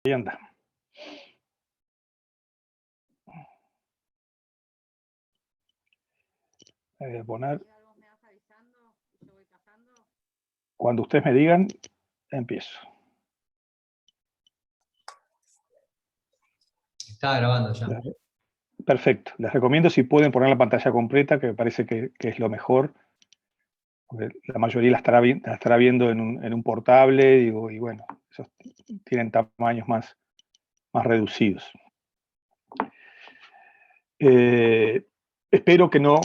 Ahí anda. Poner. Cuando ustedes me digan, empiezo. Está grabando ya. Perfecto. Les recomiendo si pueden poner la pantalla completa, que me parece que es lo mejor. Porque la mayoría la estará viendo en un portable, digo, y bueno, esos tienen tamaños más reducidos. Espero que no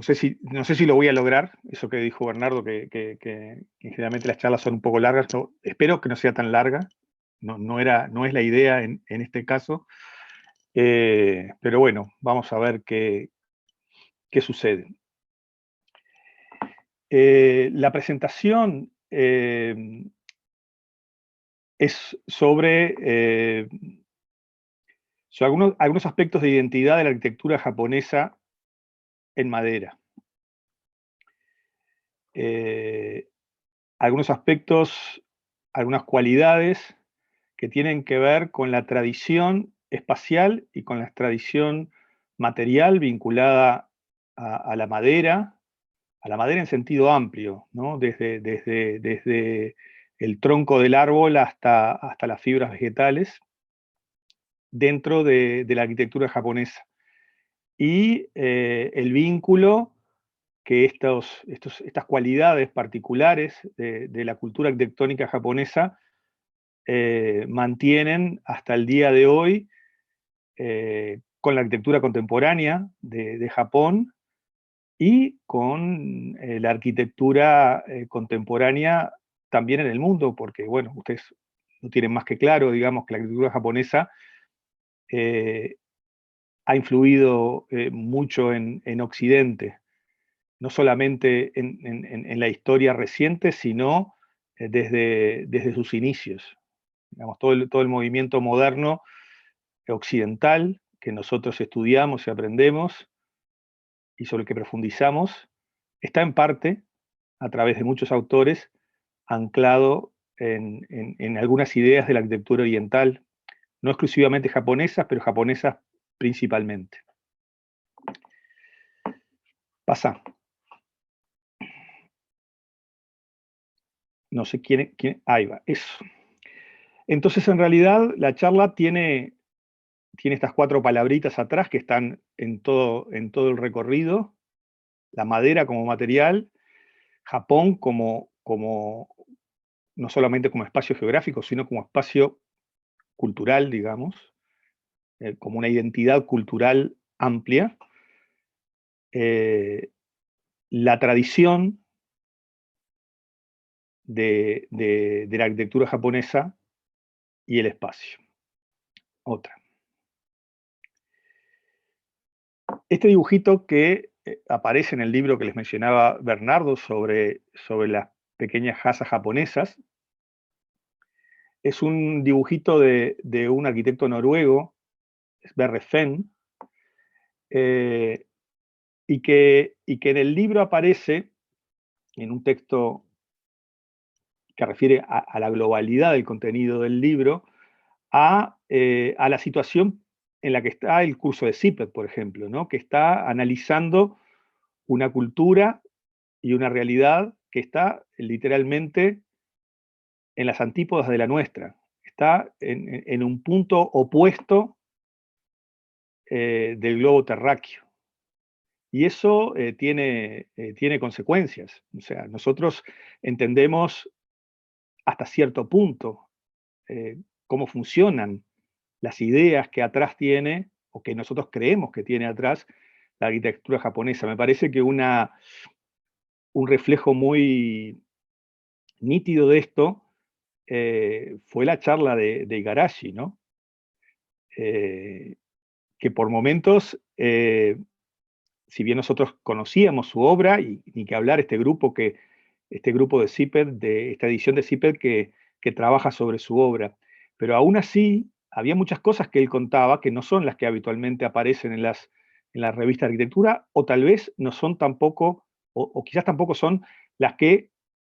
sé si lo voy a lograr, eso que dijo Bernardo, que generalmente las charlas son un poco largas. No, espero que no sea tan larga, no es la idea en este caso, pero bueno, vamos a ver qué sucede. La presentación es sobre algunos aspectos de identidad de la arquitectura japonesa en madera. Algunos aspectos, algunas cualidades que tienen que ver con la tradición espacial y con la tradición material vinculada a la madera en sentido amplio, ¿no? Desde el tronco del árbol hasta las fibras vegetales, dentro de la arquitectura japonesa. Y el vínculo que estas cualidades particulares de la cultura arquitectónica japonesa mantienen hasta el día de hoy con la arquitectura contemporánea de Japón y con la arquitectura contemporánea también en el mundo, porque, bueno, ustedes lo tienen más que claro, digamos, que la arquitectura japonesa ha influido mucho en Occidente, no solamente en la historia reciente, sino desde sus inicios. Digamos, todo el movimiento moderno occidental que nosotros estudiamos y aprendemos y sobre el que profundizamos, está en parte, a través de muchos autores, anclado en algunas ideas de la arquitectura oriental, no exclusivamente japonesas, pero japonesas principalmente. Pasa. No sé quién, ahí va, eso. Entonces, en realidad, la charla tiene estas 4 palabritas atrás que están en todo el recorrido: la madera como material, Japón como no solamente como espacio geográfico, sino como espacio cultural, digamos, como una identidad cultural amplia, la tradición de la arquitectura japonesa y el espacio. Otra. Este dibujito que aparece en el libro que les mencionaba Bernardo sobre las pequeñas casas japonesas, es un dibujito de un arquitecto noruego, Sverre Fehn, y que en el libro aparece, en un texto que refiere a la globalidad del contenido del libro, a la situación en la que está el curso de Zippert, por ejemplo, ¿no? Que está analizando una cultura y una realidad que está literalmente en las antípodas de la nuestra. Está en un punto opuesto del globo terráqueo. Y eso tiene consecuencias. O sea, nosotros entendemos hasta cierto punto cómo funcionan las ideas que atrás tiene, o que nosotros creemos que tiene atrás, la arquitectura japonesa. Me parece que un reflejo muy nítido de esto fue la charla de Igarashi, ¿no? Que por momentos, si bien nosotros conocíamos su obra, y ni que hablar este grupo de Zippert, de esta edición de Zippert que trabaja sobre su obra, pero aún así había muchas cosas que él contaba que no son las que habitualmente aparecen en las revistas de arquitectura, o tal vez no son tampoco, o quizás tampoco son las que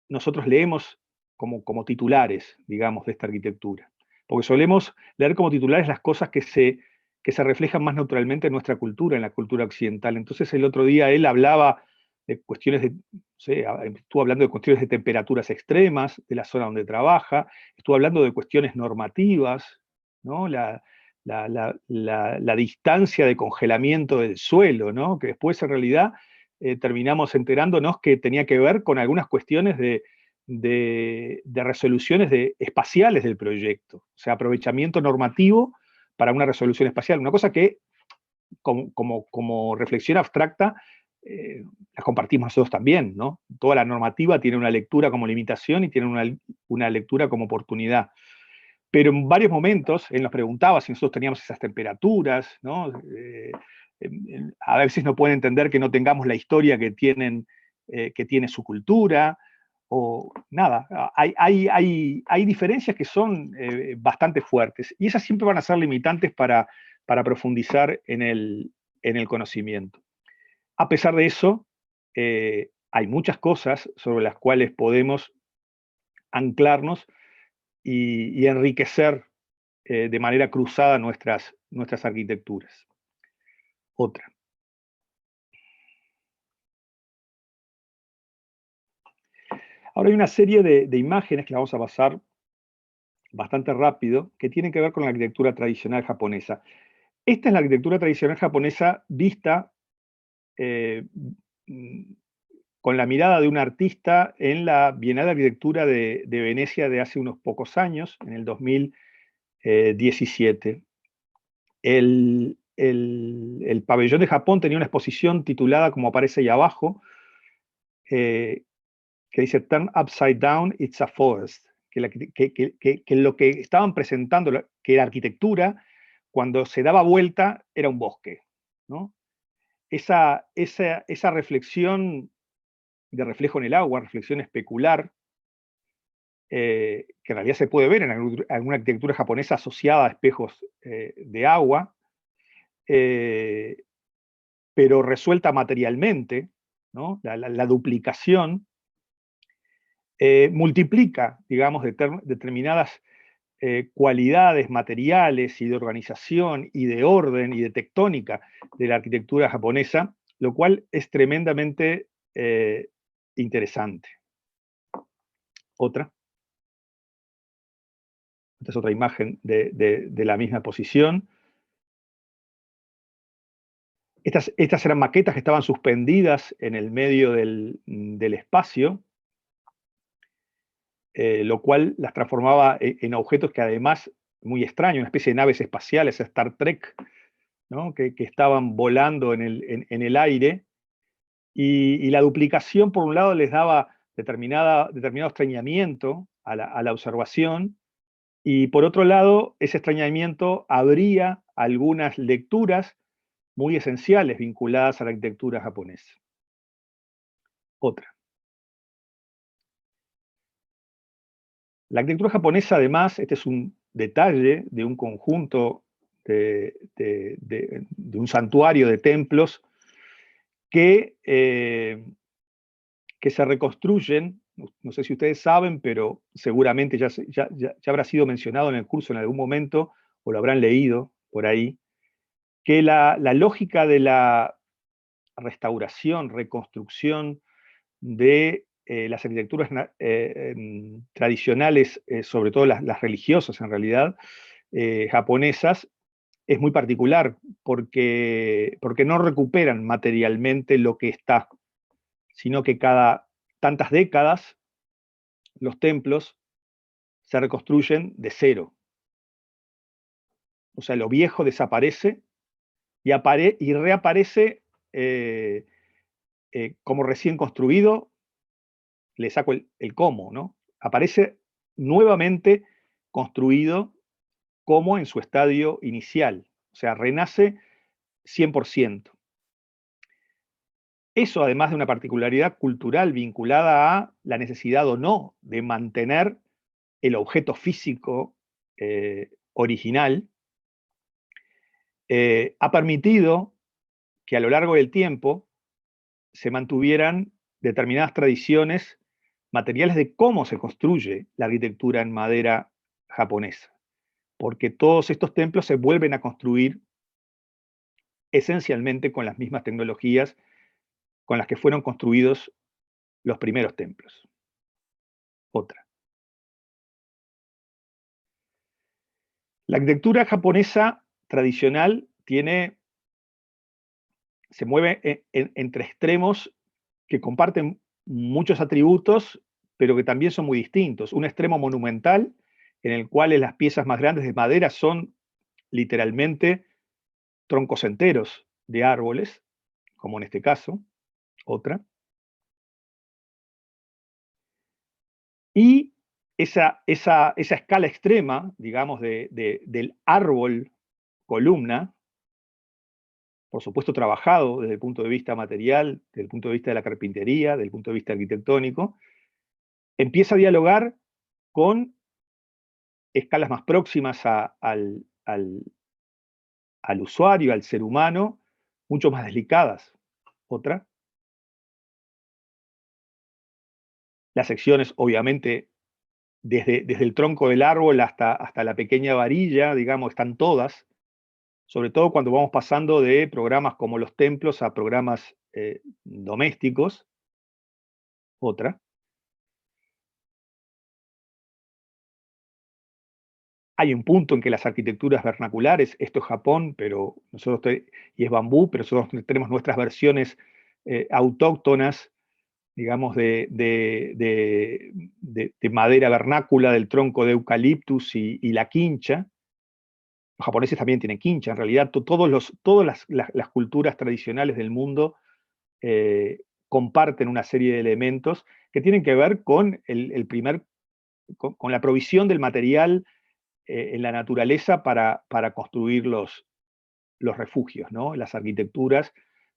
nosotros leemos como titulares, digamos, de esta arquitectura. porque solemos leer como titulares las cosas que se reflejan más naturalmente en nuestra cultura, en la cultura occidental. Entonces el otro día él hablaba de cuestiones de, no sé, estuvo hablando de cuestiones de temperaturas extremas, de la zona donde trabaja, estuvo hablando de cuestiones normativas, ¿no? La distancia de congelamiento del suelo, ¿no? Que después en realidad terminamos enterándonos que tenía que ver con algunas cuestiones de resoluciones espaciales del proyecto, o sea, aprovechamiento normativo para una resolución espacial, una cosa que como reflexión abstracta la compartimos nosotros también, ¿no? Toda la normativa tiene una lectura como limitación y tiene una lectura como oportunidad. Pero en varios momentos él nos preguntaba si nosotros teníamos esas temperaturas, ¿no? A veces no pueden entender que no tengamos la historia que tiene su cultura, o nada, hay diferencias que son bastante fuertes, y esas siempre van a ser limitantes para profundizar en el conocimiento. A pesar de eso, hay muchas cosas sobre las cuales podemos anclarnos y enriquecer de manera cruzada nuestras arquitecturas. Otra. Ahora hay una serie de imágenes que las vamos a pasar bastante rápido, que tienen que ver con la arquitectura tradicional japonesa. Esta es la arquitectura tradicional japonesa vista con la mirada de un artista en la Bienal de Arquitectura de Venecia de hace unos pocos años, en el 2017. El pabellón de Japón tenía una exposición titulada, como aparece ahí abajo, que dice Turn Upside Down, It's a Forest, que lo que estaban presentando, que la arquitectura, cuando se daba vuelta, era un bosque, ¿no? Esa reflexión de reflejo en el agua, reflexión especular, que en realidad se puede ver en alguna arquitectura japonesa asociada a espejos de agua, pero resuelta materialmente, ¿no? La duplicación multiplica, digamos, determinadas cualidades materiales y de organización y de orden y de tectónica de la arquitectura japonesa, lo cual es tremendamente interesante. Otra. Esta es otra imagen de la misma posición. Estas eran maquetas que estaban suspendidas en el medio del espacio, lo cual las transformaba en objetos que además, muy extraños, una especie de naves espaciales, Star Trek, ¿no? que estaban volando en el aire, y la duplicación, por un lado, les daba determinado extrañamiento a la observación, y por otro lado, ese extrañamiento abría algunas lecturas muy esenciales vinculadas a la arquitectura japonesa. Otra. La arquitectura japonesa, además, este es un detalle de un conjunto de un santuario de templos que se reconstruyen, no sé si ustedes saben, pero seguramente ya habrá sido mencionado en el curso en algún momento, o lo habrán leído por ahí, que la lógica de la restauración, reconstrucción de las arquitecturas tradicionales, sobre todo las religiosas en realidad, japonesas, es muy particular porque no recuperan materialmente lo que está, sino que cada tantas décadas los templos se reconstruyen de cero. O sea, lo viejo desaparece y reaparece como recién construido. Le saco el cómo, ¿no? Aparece nuevamente construido como en su estadio inicial, o sea, renace 100%. Eso, además de una particularidad cultural vinculada a la necesidad o no de mantener el objeto físico original, ha permitido que a lo largo del tiempo se mantuvieran determinadas tradiciones materiales de cómo se construye la arquitectura en madera japonesa. porque todos estos templos se vuelven a construir esencialmente con las mismas tecnologías con las que fueron construidos los primeros templos. Otra. La arquitectura japonesa tradicional se mueve entre extremos que comparten muchos atributos, pero que también son muy distintos. Un extremo monumental, en el cual las piezas más grandes de madera son literalmente troncos enteros de árboles, como en este caso. Otra. Y esa escala extrema, digamos, del árbol columna, por supuesto trabajado desde el punto de vista material, desde el punto de vista de la carpintería, desde el punto de vista arquitectónico, empieza a dialogar con escalas más próximas al usuario, al ser humano, mucho más delicadas. Otra. Las secciones, obviamente, desde el tronco del árbol hasta la pequeña varilla, digamos, están todas, sobre todo cuando vamos pasando de programas como los templos a programas domésticos. Otra. Hay un punto en que las arquitecturas vernaculares, esto es Japón, pero y es bambú, pero nosotros tenemos nuestras versiones autóctonas, digamos, de madera vernácula, del tronco de eucaliptus y la quincha. Los japoneses también tienen quincha, en realidad todas las culturas tradicionales del mundo comparten una serie de elementos que tienen que ver con con la provisión del material en la naturaleza para construir los refugios, ¿no? Las arquitecturas,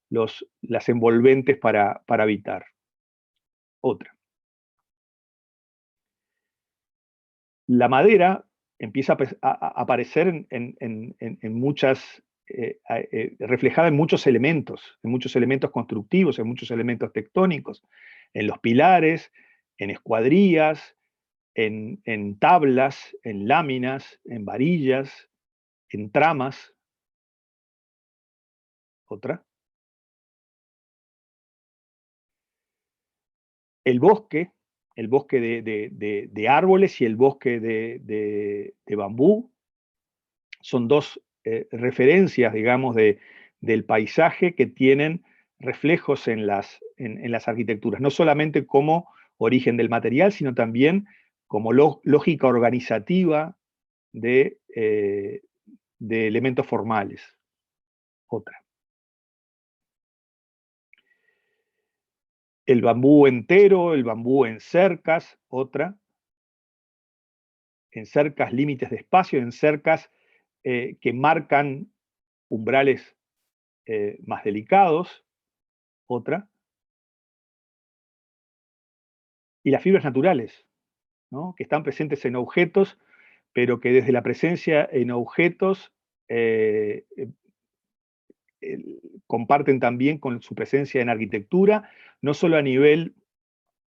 las envolventes para habitar. Otra. La madera empieza a aparecer en muchas, reflejada en muchos elementos constructivos, en muchos elementos tectónicos, en los pilares, en escuadrías, en tablas, en láminas, en varillas, en tramas. Otra. El bosque, el bosque de árboles y el bosque de bambú son dos referencias, digamos, del paisaje que tienen reflejos en las arquitecturas, no solamente como origen del material, sino también como lógica organizativa de elementos formales. Otra. El bambú entero, el bambú en cercas. Otra. En cercas límites de espacio, en cercas que marcan umbrales más delicados. Otra. Y las fibras naturales, ¿no? Que están presentes en objetos, pero que desde la presencia en objetos eh, comparten también con su presencia en arquitectura, no solo a nivel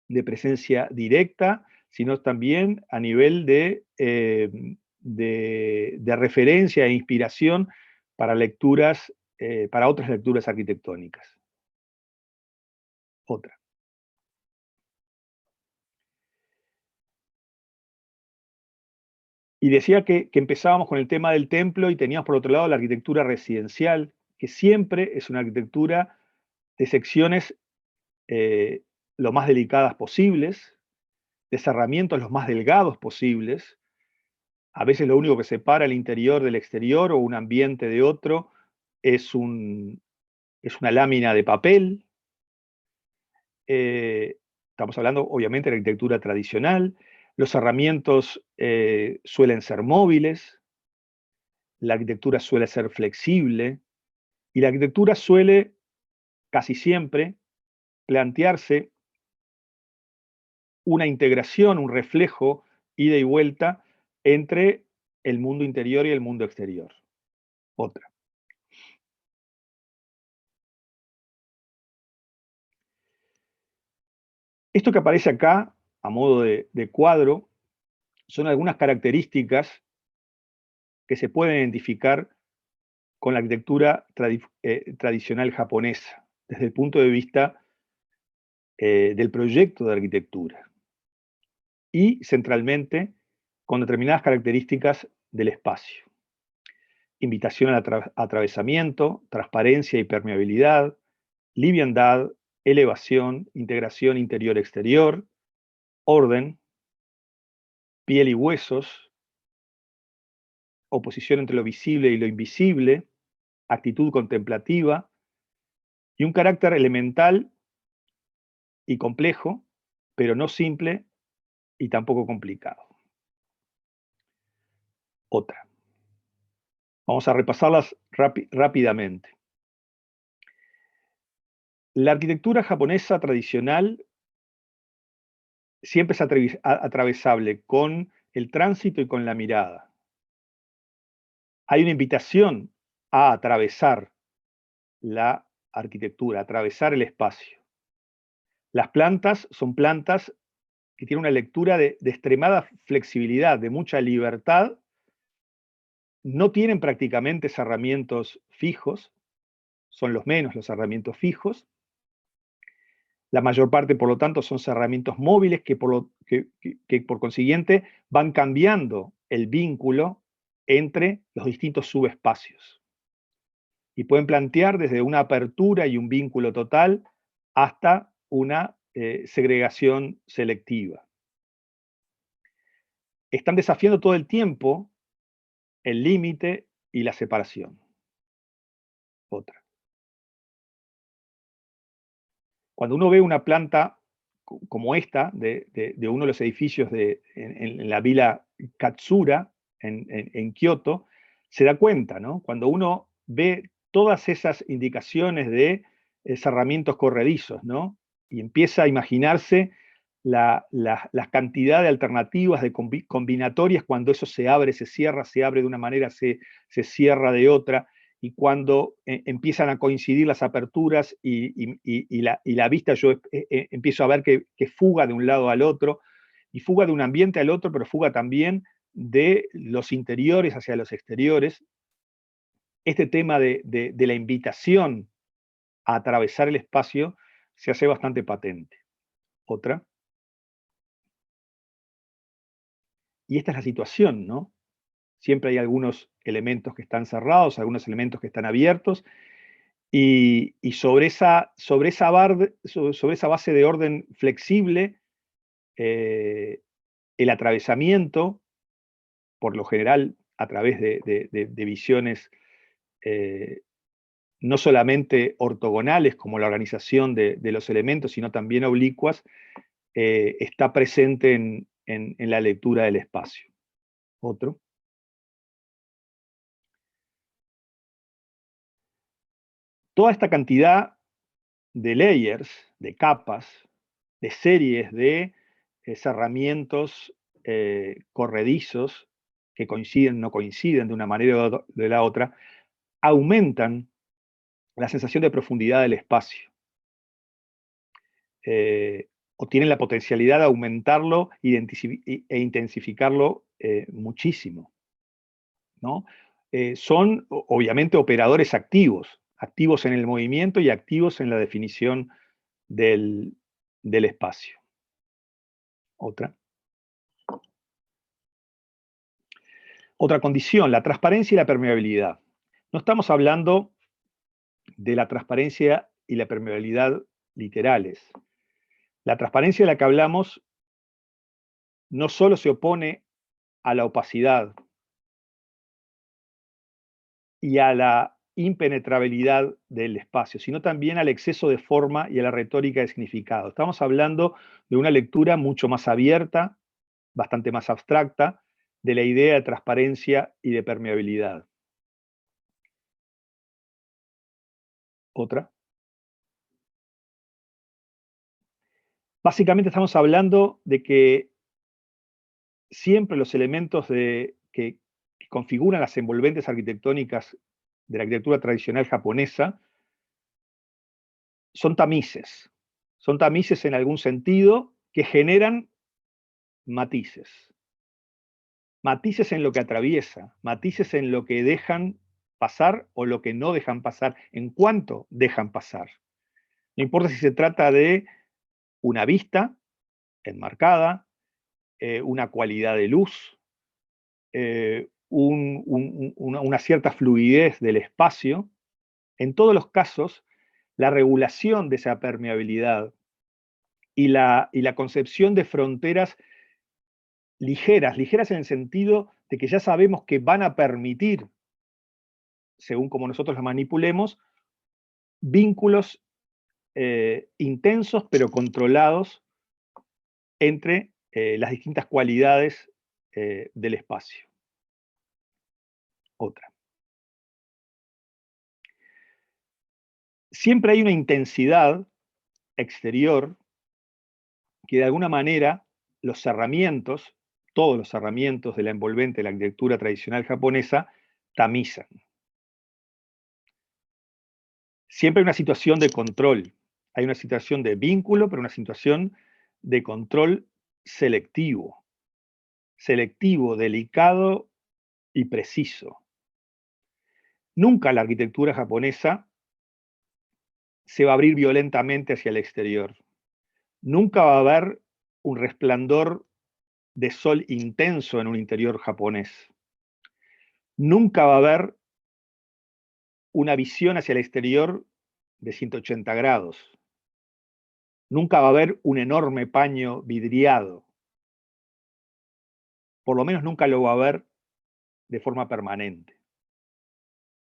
de presencia directa, sino también a nivel de referencia e inspiración para lecturas, para otras lecturas arquitectónicas. Otra. Y decía que empezábamos con el tema del templo y teníamos por otro lado la arquitectura residencial, que siempre es una arquitectura de secciones lo más delicadas posibles, de cerramientos los más delgados posibles. A veces lo único que separa el interior del exterior o un ambiente de otro es, es una lámina de papel. Estamos hablando obviamente de la arquitectura tradicional. Los cerramientos suelen ser móviles, la arquitectura suele ser flexible y la arquitectura suele casi siempre plantearse una integración, un reflejo, ida y vuelta entre el mundo interior y el mundo exterior. Otra. Esto que aparece acá, a modo de cuadro, son algunas características que se pueden identificar con la arquitectura tradicional japonesa, desde el punto de vista del proyecto de arquitectura, y centralmente con determinadas características del espacio. Invitación al atravesamiento, transparencia y permeabilidad, liviandad, elevación, integración interior-exterior, orden, piel y huesos, oposición entre lo visible y lo invisible, actitud contemplativa y un carácter elemental y complejo, pero no simple y tampoco complicado. Otra. Vamos a repasarlas rápidamente. La arquitectura japonesa tradicional siempre es atravesable con el tránsito y con la mirada. Hay una invitación a atravesar la arquitectura, a atravesar el espacio. Las plantas son plantas que tienen una lectura de extremada flexibilidad, de mucha libertad. No tienen prácticamente cerramientos fijos, son los menos los cerramientos fijos. La mayor parte, por lo tanto, son cerramientos móviles que por consiguiente van cambiando el vínculo entre los distintos subespacios. Y pueden plantear desde una apertura y un vínculo total hasta una segregación selectiva. Están desafiando todo el tiempo el límite y la separación. Otra. Cuando uno ve una planta como esta, de uno de los edificios en la vila Katsura, en Kioto, se da cuenta, ¿no? Cuando uno ve todas esas indicaciones de cerramientos corredizos, ¿no? Y empieza a imaginarse la cantidad de alternativas, de combinatorias, cuando eso se abre, se abre de una manera, se cierra de otra, y cuando empiezan a coincidir las aperturas y la vista, yo empiezo a ver que fuga de un lado al otro, y fuga de un ambiente al otro, pero fuga también de los interiores hacia los exteriores. Este tema de la invitación a atravesar el espacio se hace bastante patente. Otra. Y esta es la situación, ¿no? Siempre hay algunos elementos que están cerrados, algunos elementos que están abiertos, y sobre esa base de orden flexible, el atravesamiento, por lo general a través de visiones no solamente ortogonales como la organización de los elementos, sino también oblicuas, está presente en la lectura del espacio. Otro. Toda esta cantidad de layers, de capas, de series de cerramientos corredizos que coinciden, no coinciden de una manera o de la otra, aumentan la sensación de profundidad del espacio. O tienen la potencialidad de aumentarlo e intensificarlo muchísimo, ¿no? Son obviamente operadores activos, activos en el movimiento y activos en la definición del espacio. Otra. Otra condición, la transparencia y la permeabilidad. No estamos hablando de la transparencia y la permeabilidad literales. La transparencia de la que hablamos no solo se opone a la opacidad y a la impenetrabilidad del espacio, sino también al exceso de forma y a la retórica de significado. Estamos hablando de una lectura mucho más abierta, bastante más abstracta, de la idea de transparencia y de permeabilidad. Otra. Básicamente estamos hablando de que siempre los elementos que configuran las envolventes arquitectónicas de la arquitectura tradicional japonesa son tamices. Son tamices en algún sentido que generan matices. matices en lo que atraviesa, matices en lo que dejan pasar o lo que no dejan pasar, en cuánto dejan pasar. No importa si se trata de una vista enmarcada, una cualidad de luz, una cierta fluidez del espacio. En todos los casos, la regulación de esa permeabilidad y la concepción de fronteras ligeras en el sentido de que ya sabemos que van a permitir, según como nosotros las manipulemos, vínculos intensos pero controlados entre las distintas cualidades del espacio. Otra. Siempre hay una intensidad exterior que de alguna manera los cerramientos, todos los cerramientos de la envolvente de la arquitectura tradicional japonesa, tamizan. Siempre hay una situación de control, hay una situación de vínculo, pero una situación de control selectivo, delicado y preciso. Nunca la arquitectura japonesa se va a abrir violentamente hacia el exterior. Nunca va a haber un resplandor de sol intenso en un interior japonés. Nunca va a haber una visión hacia el exterior de 180 grados. Nunca va a haber un enorme paño vidriado. Por lo menos nunca lo va a haber de forma permanente.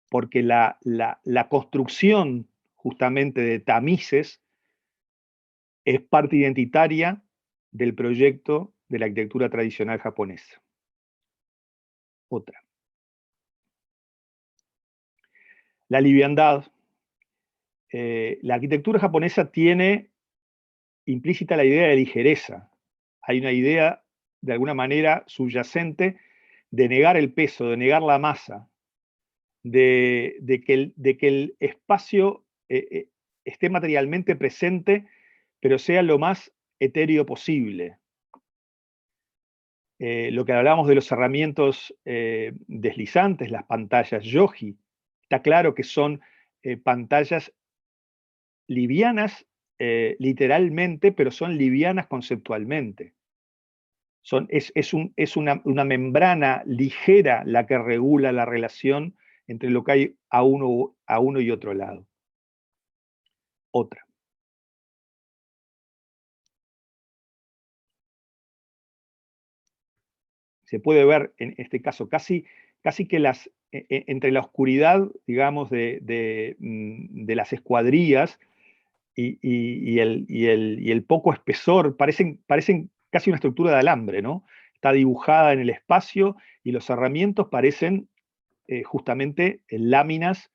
Porque la construcción justamente de tamices es parte identitaria del proyecto de la arquitectura tradicional japonesa. Otra. La liviandad. La arquitectura japonesa tiene implícita la idea de ligereza. Hay una idea, de alguna manera, subyacente de negar el peso, de negar la masa, de que el espacio esté materialmente presente, pero sea lo más etéreo posible. Lo que hablábamos de los cerramientos deslizantes, las pantallas yoji, está claro que son pantallas livianas literalmente, pero son livianas conceptualmente. Es una membrana ligera la que regula la relación entre lo que hay a uno y otro lado. Otra. Se puede ver en este caso casi que entre la oscuridad, digamos, de las escuadrillas y el poco espesor, parecen casi una estructura de alambre, ¿no? Está dibujada en el espacio y los cerramientos parecen justamente láminas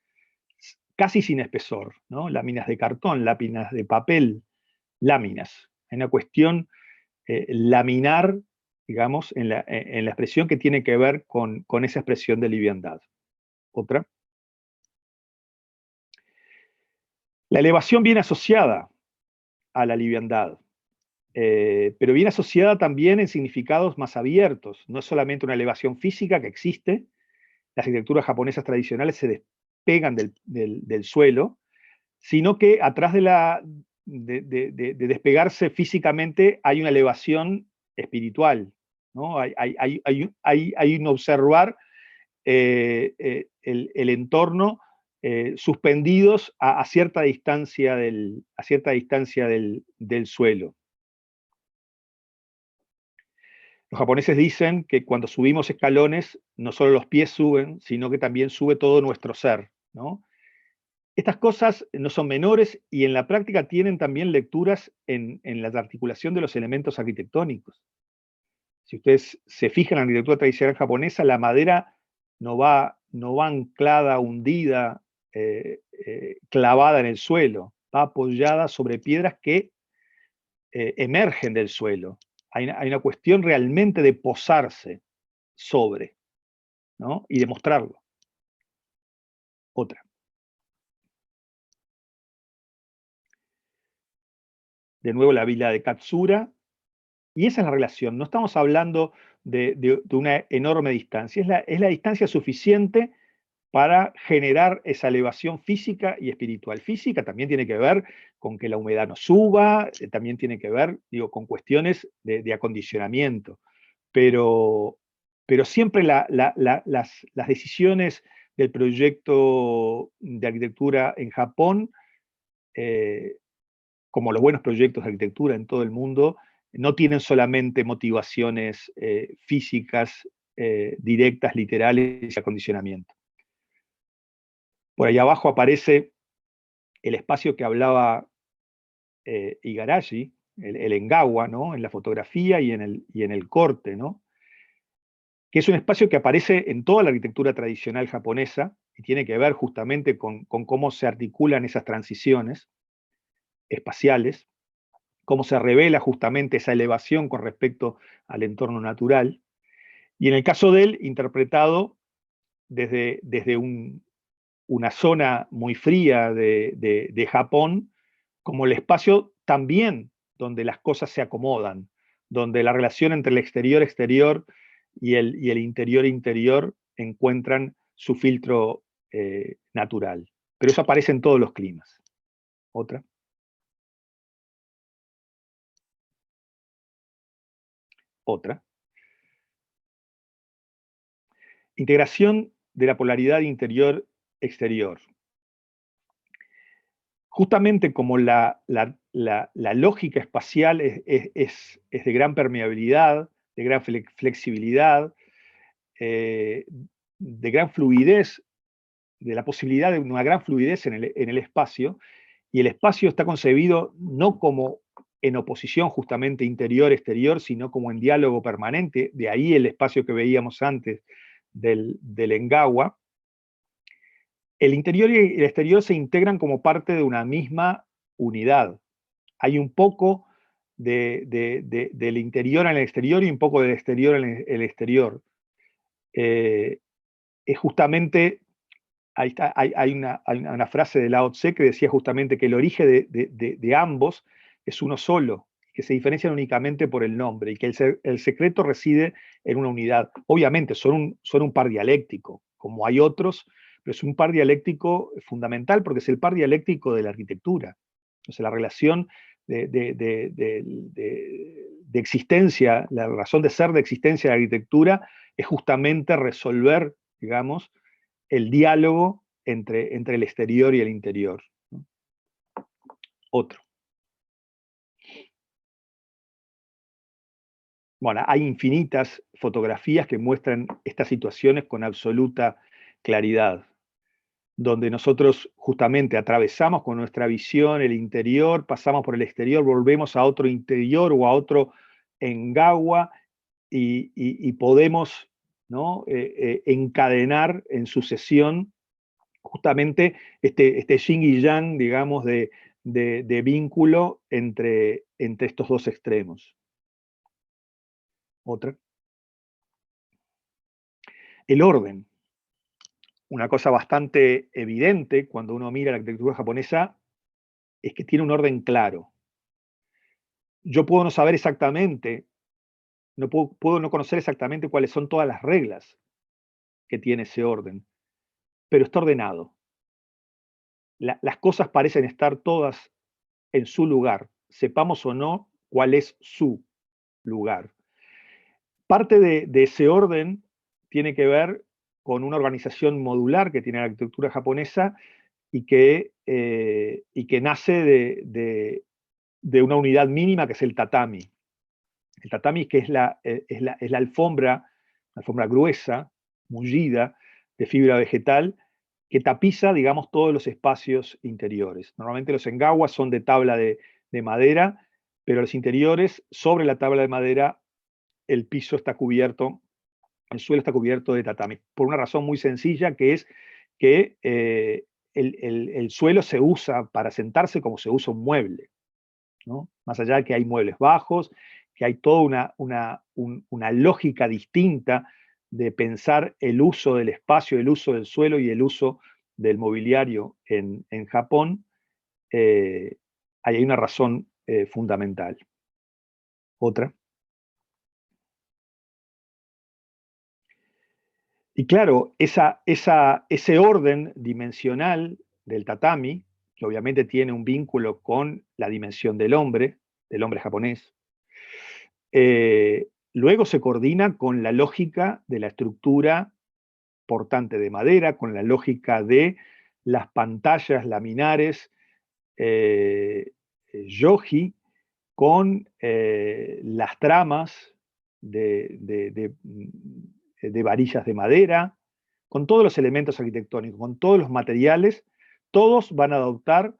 casi sin espesor, ¿no? Láminas de cartón, láminas de papel, láminas. Hay una cuestión laminar, digamos, en la expresión que tiene que ver con esa expresión de liviandad. Otra. La elevación viene asociada a la liviandad, pero viene asociada también en significados más abiertos. No es solamente una elevación física que existe, las arquitecturas japonesas tradicionales se despegan del suelo, sino que atrás de despegarse físicamente hay una elevación espiritual, ¿no? Hay un observar el entorno suspendidos a cierta distancia del suelo. Los japoneses dicen que cuando subimos escalones, no solo los pies suben, sino que también sube todo nuestro ser, ¿no? Estas cosas no son menores y en la práctica tienen también lecturas en la articulación de los elementos arquitectónicos. Si ustedes se fijan en la arquitectura tradicional japonesa, la madera no va anclada, hundida, clavada en el suelo, va apoyada sobre piedras que emergen del suelo. Hay una cuestión realmente de posarse sobre, ¿no? Y demostrarlo. Otra. De nuevo la vila de Katsura. Y esa es la relación. No estamos hablando de una enorme distancia. Es la distancia suficiente para generar esa elevación física y espiritual. Física también tiene que ver con que la humedad no suba, también tiene que ver, digo, con cuestiones de acondicionamiento, pero, pero siempre las decisiones del proyecto de arquitectura en Japón, eh, como los buenos proyectos de arquitectura en todo el mundo, no tienen solamente motivaciones físicas directas, literales y acondicionamiento. Por ahí abajo aparece el espacio que hablaba Igarashi, el Engawa, ¿no? En la fotografía y en el corte, ¿no? Que es un espacio que aparece en toda la arquitectura tradicional japonesa y tiene que ver justamente con cómo se articulan esas transiciones espaciales, cómo se revela justamente esa elevación con respecto al entorno natural. Y en el caso de él, interpretado desde una zona muy fría de Japón, como el espacio también donde las cosas se acomodan, donde la relación entre el exterior-exterior y el interior-interior encuentran su filtro natural. Pero eso aparece en todos los climas. Otra. Otra. Integración de la polaridad interior-exterior. Justamente como la lógica espacial es de gran permeabilidad, de gran flexibilidad, de gran fluidez, de la posibilidad de una gran fluidez en el espacio, y el espacio está concebido no como en oposición justamente interior-exterior, sino como en diálogo permanente, de ahí el espacio que veíamos antes del Engawa. El interior y el exterior se integran como parte de una misma unidad. Hay un poco del interior en el exterior y un poco del exterior en el exterior. Es justamente, hay una frase de Lao Tse que decía justamente que el origen de ambos es uno solo, que se diferencian únicamente por el nombre y que el secreto reside en una unidad. Obviamente son un par dialéctico, como hay otros, pero es un par dialéctico fundamental porque es el par dialéctico de la arquitectura. Entonces la relación de existencia, la razón de ser de existencia de la arquitectura es justamente resolver, digamos, el diálogo entre el exterior y el interior. Otro. Bueno, hay infinitas fotografías que muestran estas situaciones con absoluta claridad, donde nosotros justamente atravesamos con nuestra visión el interior, pasamos por el exterior, volvemos a otro interior o a otro Engawa y podemos, ¿no? Encadenar en sucesión justamente este yin y yang, digamos, de vínculo entre estos dos extremos. Otra. El orden. Una cosa bastante evidente cuando uno mira la arquitectura japonesa es que tiene un orden claro. Yo puedo no saber exactamente, puedo no conocer exactamente cuáles son todas las reglas que tiene ese orden, pero está ordenado. Las cosas parecen estar todas en su lugar, sepamos o no cuál es su lugar. Parte de ese orden tiene que ver con una organización modular que tiene la arquitectura japonesa y que nace de una unidad mínima que es el tatami. El tatami que es la alfombra gruesa, mullida, de fibra vegetal, que tapiza, digamos, todos los espacios interiores. Normalmente los engawas son de tabla de madera, pero los interiores, sobre la tabla de madera, el piso está cubierto, el suelo está cubierto de tatami, por una razón muy sencilla, que es que el suelo se usa para sentarse como se usa un mueble, ¿no? Más allá de que hay muebles bajos, que hay toda una lógica distinta de pensar el uso del espacio, el uso del suelo y el uso del mobiliario en Japón, ahí hay una razón fundamental. Otra. Y claro, ese orden dimensional del tatami, que obviamente tiene un vínculo con la dimensión del hombre japonés, luego se coordina con la lógica de la estructura portante de madera, con la lógica de las pantallas laminares yoji, con las tramas de varillas de madera, con todos los elementos arquitectónicos, con todos los materiales, todos van a adoptar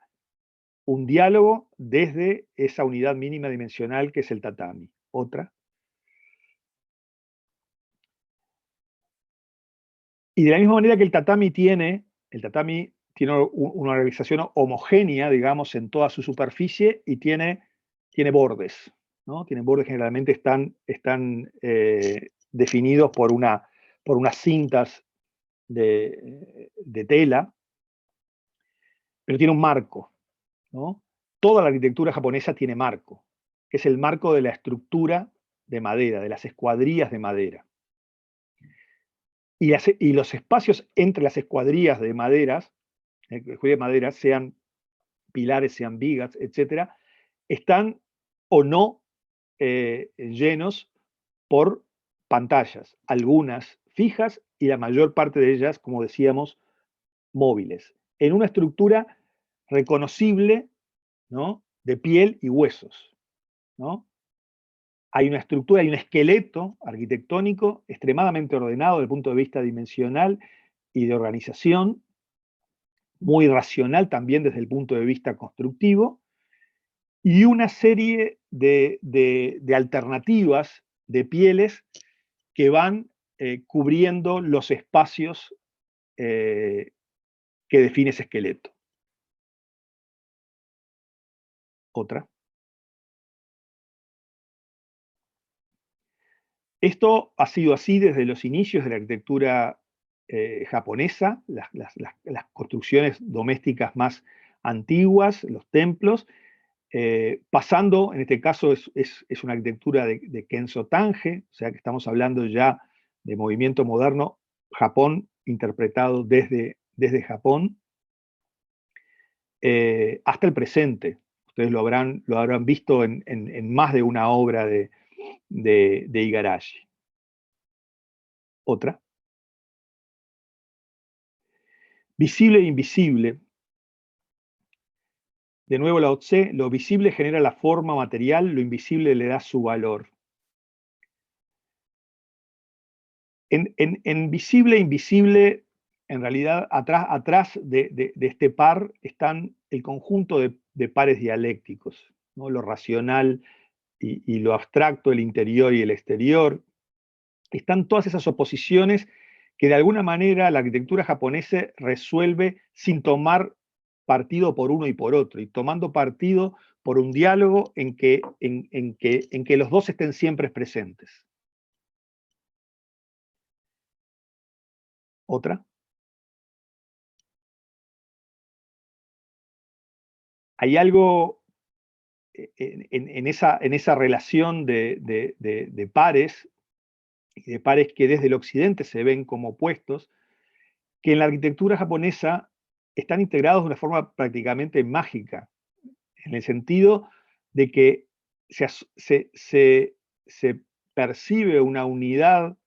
un diálogo desde esa unidad mínima dimensional que es el tatami. Otra. Y de la misma manera que el tatami tiene una organización homogénea, digamos, en toda su superficie y tiene bordes, ¿no? Tiene bordes generalmente están definidos por unas cintas de tela, pero tiene un marco, ¿no? Toda la arquitectura japonesa tiene marco, que es el marco de la estructura de madera, de las escuadrillas de madera. Y los espacios entre las escuadrillas de madera, sean pilares, sean vigas, etcétera, están o no llenos por pantallas, algunas fijas y la mayor parte de ellas, como decíamos, móviles, en una estructura reconocible, ¿no?, de piel y huesos, ¿no? Hay una estructura, hay un esqueleto arquitectónico extremadamente ordenado desde el punto de vista dimensional y de organización, muy racional también desde el punto de vista constructivo, y una serie de alternativas de pieles que van cubriendo los espacios que define ese esqueleto. Otra. Esto ha sido así desde los inicios de la arquitectura japonesa, las construcciones domésticas más antiguas, los templos, pasando, en este caso es una arquitectura de Kenzo Tange, o sea que estamos hablando ya de movimiento moderno, Japón interpretado desde Japón, hasta el presente. Ustedes lo habrán visto en más de una obra de Igarashi. Otra. Visible e invisible. De nuevo Lao Tse, lo visible genera la forma material, lo invisible le da su valor. En visible e invisible, en realidad, atrás de este par están el conjunto de pares dialécticos, ¿no? Lo racional y lo abstracto, el interior y el exterior. Están todas esas oposiciones que de alguna manera la arquitectura japonesa resuelve sin tomar partido por uno y por otro, y tomando partido por un diálogo en que los dos estén siempre presentes. Otra. Hay algo en esa relación de pares, y de pares que desde el occidente se ven como opuestos, que en la arquitectura japonesa están integrados de una forma prácticamente mágica, en el sentido de que se percibe una unidad,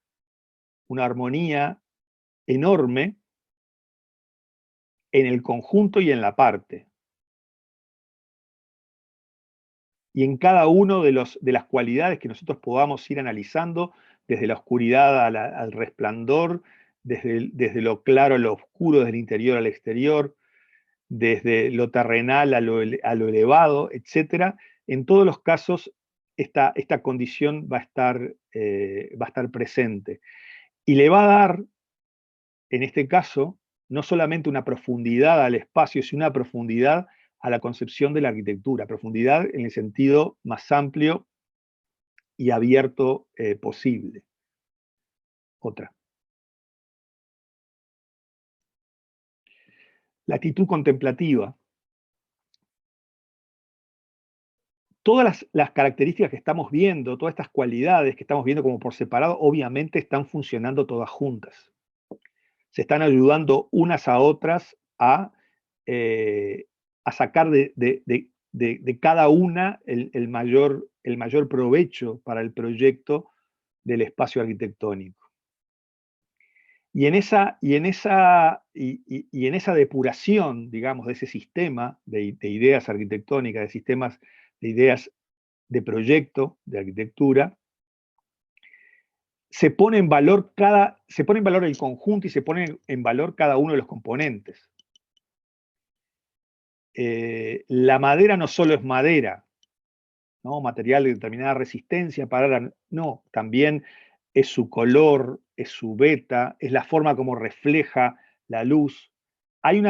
una armonía enorme en el conjunto y en la parte. Y en cada uno de las cualidades que nosotros podamos ir analizando, desde la oscuridad al resplandor, desde lo claro a lo oscuro, desde el interior al exterior, desde lo terrenal a lo elevado, etc. En todos los casos, esta condición va a estar presente. Y le va a dar, en este caso, no solamente una profundidad al espacio, sino una profundidad a la concepción de la arquitectura, profundidad en el sentido más amplio y abierto posible. Otra. La actitud contemplativa. Todas las características que estamos viendo, todas estas cualidades que estamos viendo como por separado, obviamente están funcionando todas juntas. se están ayudando unas a otras a sacar de cada una el mayor provecho para el proyecto del espacio arquitectónico. Y en esa depuración, digamos, de ese sistema de ideas arquitectónicas, de sistemas de ideas de proyecto, de arquitectura, se pone en valor el conjunto y se pone en valor cada uno de los componentes. La madera no solo es madera, ¿no? Material de determinada resistencia no, también es su color, es su beta, es la forma como refleja la luz. Hay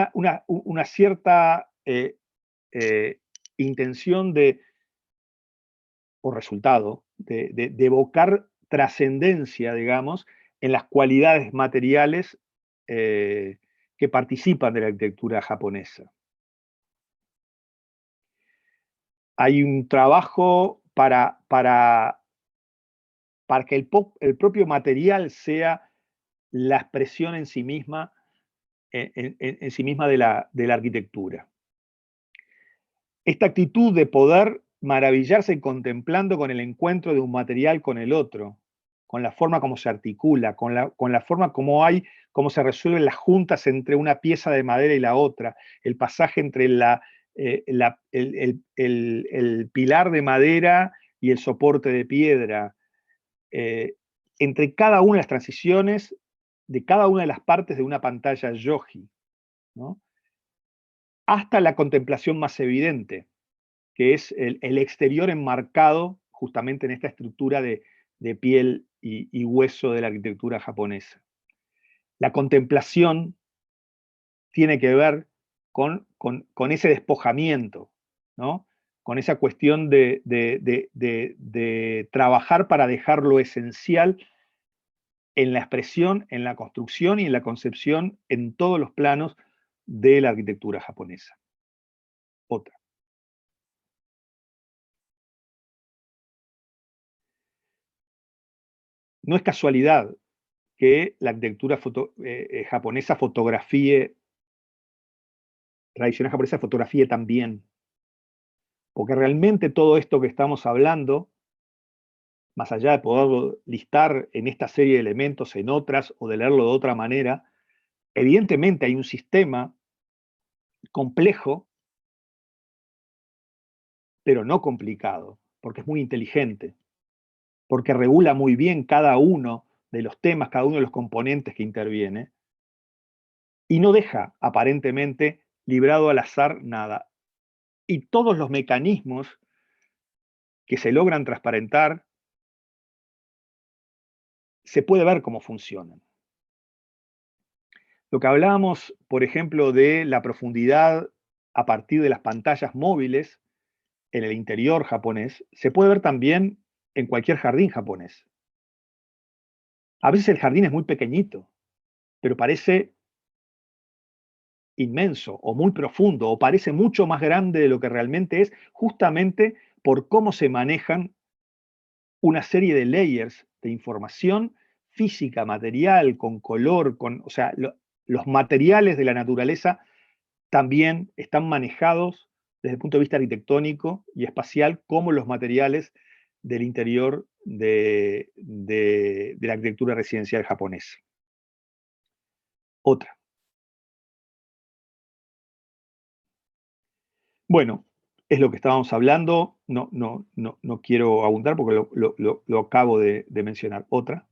una cierta intención o resultado de evocar trascendencia, digamos, en las cualidades materiales que participan de la arquitectura japonesa. Hay un trabajo para que el propio material sea la expresión en sí misma, en sí misma de la arquitectura. Esta actitud de poder maravillarse contemplando con el encuentro de un material con el otro, con la forma como se articula, con la forma como se resuelven las juntas entre una pieza de madera y la otra, el pasaje entre el pilar de madera y el soporte de piedra, entre cada una de las transiciones de cada una de las partes de una pantalla yoji, ¿no? Hasta la contemplación más evidente, que es el exterior enmarcado justamente en esta estructura de piel y hueso de la arquitectura japonesa. La contemplación tiene que ver con ese despojamiento, ¿no? Con esa cuestión de trabajar para dejar lo esencial en la expresión, en la construcción y en la concepción en todos los planos de la arquitectura japonesa. Otra. No es casualidad que la arquitectura japonesa tradicional japonesa fotografíe también, porque realmente todo esto que estamos hablando, más allá de poderlo listar en esta serie de elementos, en otras, o de leerlo de otra manera, evidentemente hay un sistema complejo, pero no complicado, porque es muy inteligente, porque regula muy bien cada uno de los temas, cada uno de los componentes que interviene, y no deja aparentemente librado al azar nada. Y todos los mecanismos que se logran transparentar, se puede ver cómo funcionan. Lo que hablábamos, por ejemplo, de la profundidad a partir de las pantallas móviles en el interior japonés, se puede ver también en cualquier jardín japonés. A veces el jardín es muy pequeñito, pero parece inmenso o muy profundo o parece mucho más grande de lo que realmente es, justamente por cómo se manejan una serie de layers de información física, material, con color, o sea, los materiales de la naturaleza también están manejados desde el punto de vista arquitectónico y espacial como los materiales del interior de la arquitectura residencial japonesa. Otra. Bueno, es lo que estábamos hablando, no quiero abundar porque lo acabo de mencionar. Otra.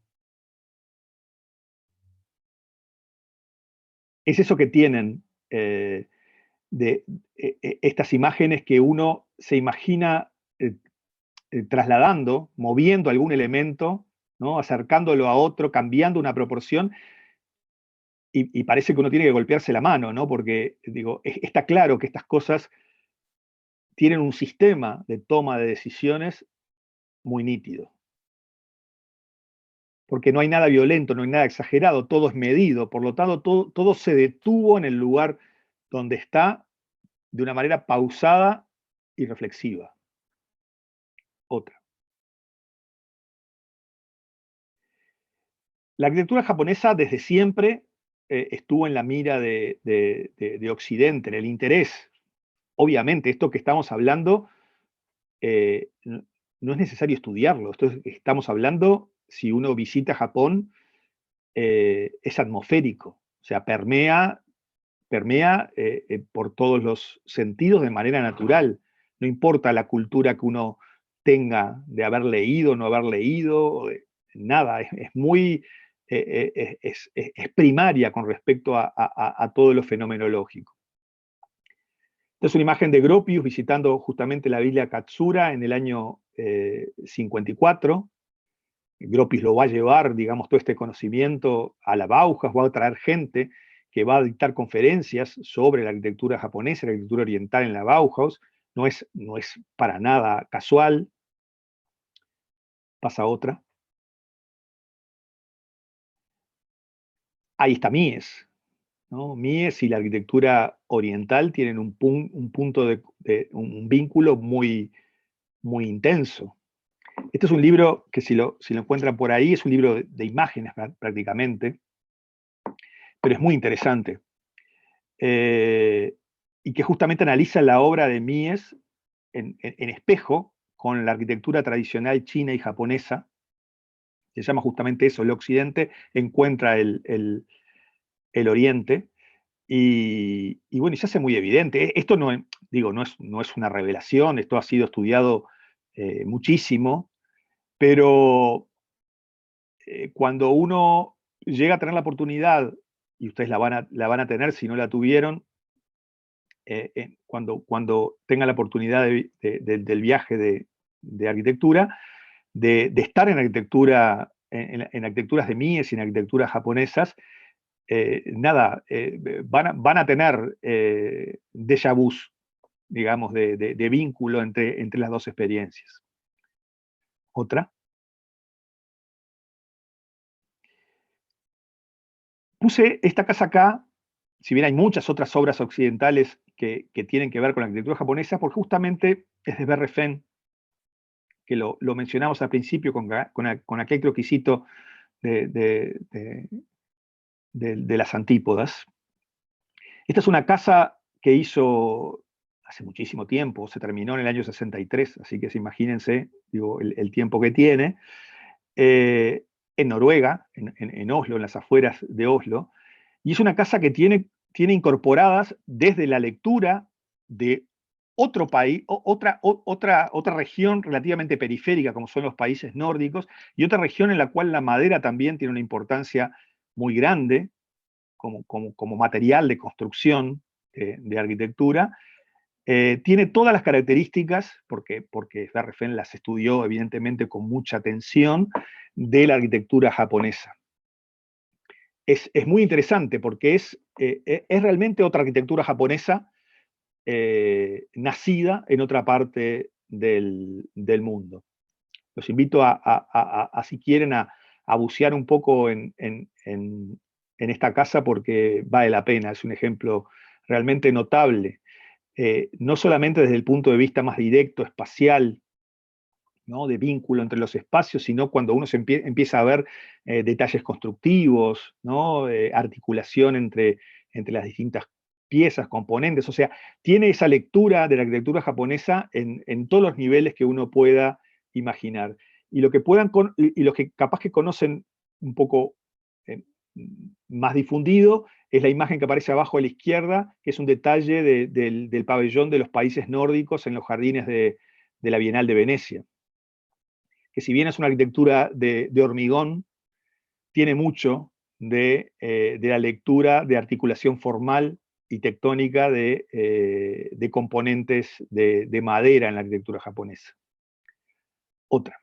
Es eso que tienen estas imágenes que uno se imagina trasladando, moviendo algún elemento, ¿no? Acercándolo a otro, cambiando una proporción, y parece que uno tiene que golpearse la mano, ¿no? Porque, digo, está claro que estas cosas tienen un sistema de toma de decisiones muy nítido. Porque no hay nada violento, no hay nada exagerado, todo es medido, por lo tanto, todo se detuvo en el lugar donde está de una manera pausada y reflexiva. Otra. La arquitectura japonesa desde siempre estuvo en la mira de Occidente, en el interés. Obviamente, esto que estamos hablando no es necesario estudiarlo. Estamos hablando, si uno visita Japón, es atmosférico, o sea, permea por todos los sentidos de manera natural. No importa la cultura que uno tenga de haber leído, no haber leído, nada, es muy, es primaria con respecto a todo lo fenomenológico. Esta es una imagen de Gropius visitando justamente la Villa Katsura en el año 54. Gropius lo va a llevar, digamos, todo este conocimiento a la Bauhaus, va a traer gente que va a dictar conferencias sobre la arquitectura japonesa, la arquitectura oriental en la Bauhaus. No es para nada casual. Pasa otra. Ahí está Mies, ¿no? Mies y la arquitectura oriental tienen un punto un vínculo muy, muy intenso. Este es un libro que si lo encuentran por ahí, es un libro de imágenes prácticamente, pero es muy interesante. Y que justamente analiza la obra de Mies en espejo con la arquitectura tradicional china y japonesa. Se llama justamente eso, el Occidente encuentra el Oriente. Y bueno, y se hace muy evidente. Esto digo, no es una revelación, esto ha sido estudiado muchísimo, pero cuando uno llega a tener la oportunidad, y ustedes la van a tener si no la tuvieron, cuando tengan la oportunidad del viaje de arquitectura, de estar en arquitectura, en arquitecturas de Mies y en arquitecturas japonesas, nada, van a tener déjà vus, digamos, de vínculo entre las dos experiencias. Otra. Puse esta casa acá, si bien hay muchas otras obras occidentales que tienen que ver con la arquitectura japonesa, porque justamente es de Berrefén, que lo mencionamos al principio con aquel croquisito de las antípodas. Esta es una casa que hizo hace muchísimo tiempo, se terminó en el año 63, así que imagínense, digo, el tiempo que tiene, en Noruega, en Oslo, en las afueras de Oslo, y es una casa que tiene incorporadas desde la lectura de otro país, otra región relativamente periférica, como son los países nórdicos, y otra región en la cual la madera también tiene una importancia muy grande como material de construcción de arquitectura. Tiene todas las características, porque Verfén las estudió evidentemente con mucha atención, de la arquitectura japonesa. Es muy interesante porque es realmente otra arquitectura japonesa nacida en otra parte del mundo. Los invito si quieren, a bucear un poco en esta casa porque vale la pena, es un ejemplo realmente notable, no solamente desde el punto de vista más directo, espacial, ¿no? De vínculo entre los espacios, sino cuando uno empieza a ver detalles constructivos, ¿no? Articulación entre las distintas piezas, componentes, o sea, tiene esa lectura de la arquitectura japonesa en todos los niveles que uno pueda imaginar. Y lo que y los que capaz que conocen un poco eh, más difundido es la imagen que aparece abajo a la izquierda, que es un detalle del pabellón de los países nórdicos en los jardines de la Bienal de Venecia, que si bien es una arquitectura de hormigón, tiene mucho de la lectura de articulación formal y tectónica de componentes de madera en la arquitectura japonesa. Otra.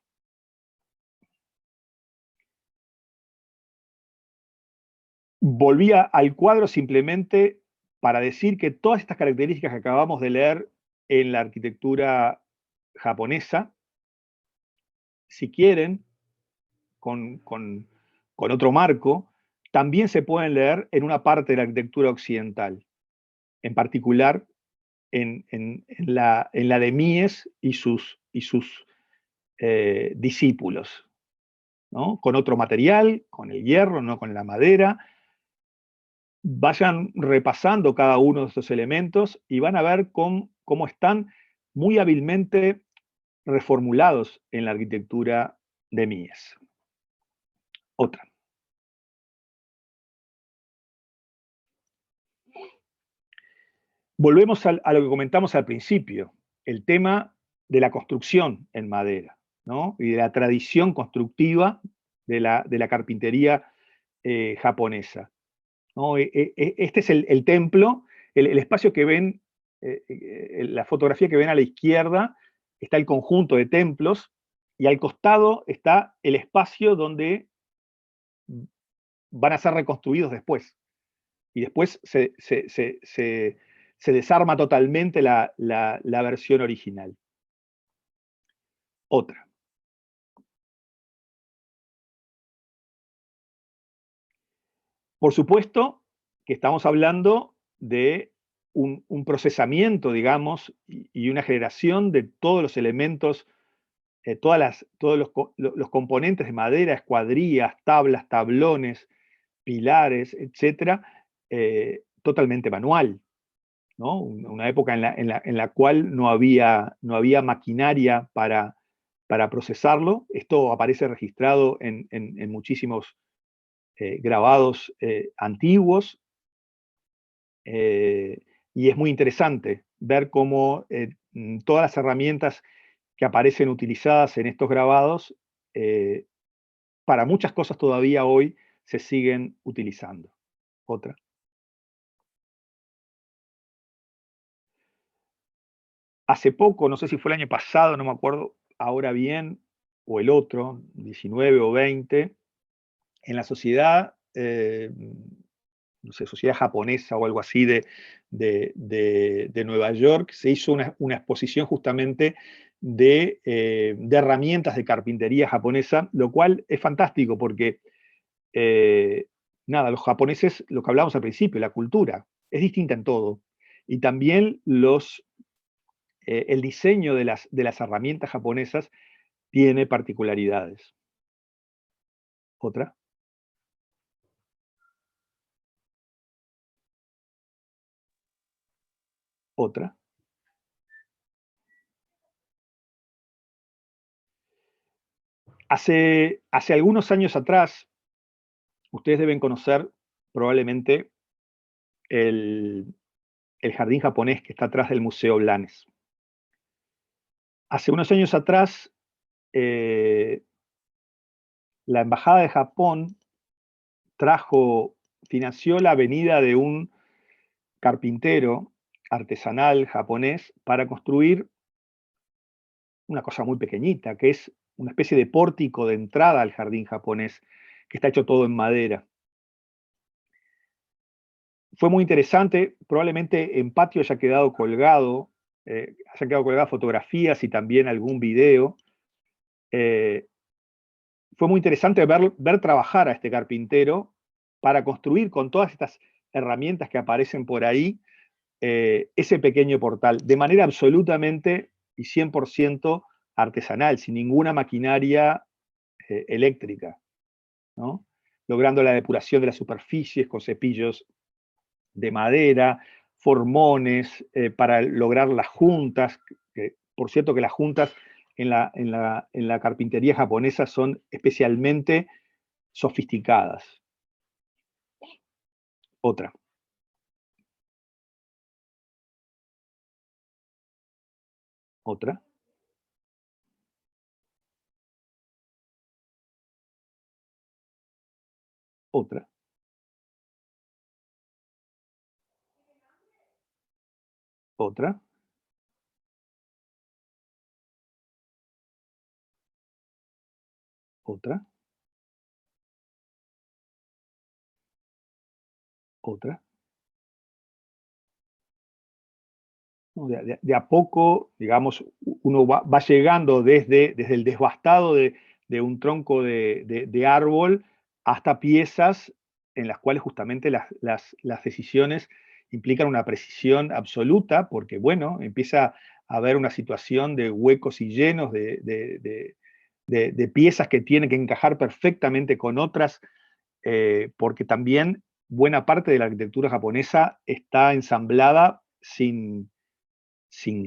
Volvía al cuadro simplemente para decir que todas estas características que acabamos de leer en la arquitectura japonesa, si quieren, con otro marco, también se pueden leer en una parte de la arquitectura occidental, en particular en la de Mies y sus discípulos, ¿no? Con otro material, con el hierro, no con la madera, vayan repasando cada uno de estos elementos y van a ver cómo están muy hábilmente reformulados en la arquitectura de Mies. Otra. Volvemos a lo que comentamos al principio, el tema de la construcción en madera, ¿no? Y de la tradición constructiva de la carpintería japonesa, ¿no? Este es el templo, el espacio que ven, la fotografía que ven a la izquierda, está el conjunto de templos, y al costado está el espacio donde van a ser reconstruidos después. Y después se desarma totalmente la versión original. Otra. Por supuesto que estamos hablando de un procesamiento, digamos, y una generación de todos los elementos, todos los componentes de madera, escuadrillas, tablas, tablones, pilares, etcétera, totalmente manual, ¿no? Una época en la cual no había maquinaria para procesarlo. Esto aparece registrado en muchísimos grabados antiguos, y es muy interesante ver cómo todas las herramientas que aparecen utilizadas en estos grabados, eh, para muchas cosas todavía hoy se siguen utilizando. Otra. Hace poco, no sé si fue el año pasado, no me acuerdo ahora bien, o el otro, 19 o 20, en la sociedad, no sé, sociedad japonesa o algo así de Nueva York, se hizo una exposición justamente de herramientas de carpintería japonesa, lo cual es fantástico porque, nada, los japoneses, lo que hablábamos al principio, la cultura, es distinta en todo. Y también el diseño de las herramientas japonesas tiene particularidades. Otra. Otra. Hace algunos años atrás, ustedes deben conocer probablemente el, el jardín japonés que está atrás del Museo Blanes. Hace unos años atrás, eh, la Embajada de Japón financió la venida de un carpintero artesanal japonés para construir una cosa muy pequeñita, que es una especie de pórtico de entrada al jardín japonés, que está hecho todo en madera. Fue muy interesante, probablemente en patio haya quedado colgadas fotografías y también algún video. Fue muy interesante ver trabajar a este carpintero para construir con todas estas herramientas que aparecen por ahí, ese pequeño portal, de manera absolutamente y 100% artesanal, sin ninguna maquinaria eléctrica, ¿no? Logrando la depuración de las superficies con cepillos de madera, formones, para lograr las juntas, que, por cierto que las juntas en la carpintería japonesa son especialmente sofisticadas. Otra. Otra. Otra. Otra. Otra. Otra. De a poco, digamos, uno va llegando desde el desbastado de un tronco de árbol hasta piezas en las cuales justamente las decisiones implican una precisión absoluta, porque, bueno, empieza a haber una situación de huecos y llenos de piezas que tienen que encajar perfectamente con otras, porque también buena parte de la arquitectura japonesa está ensamblada sin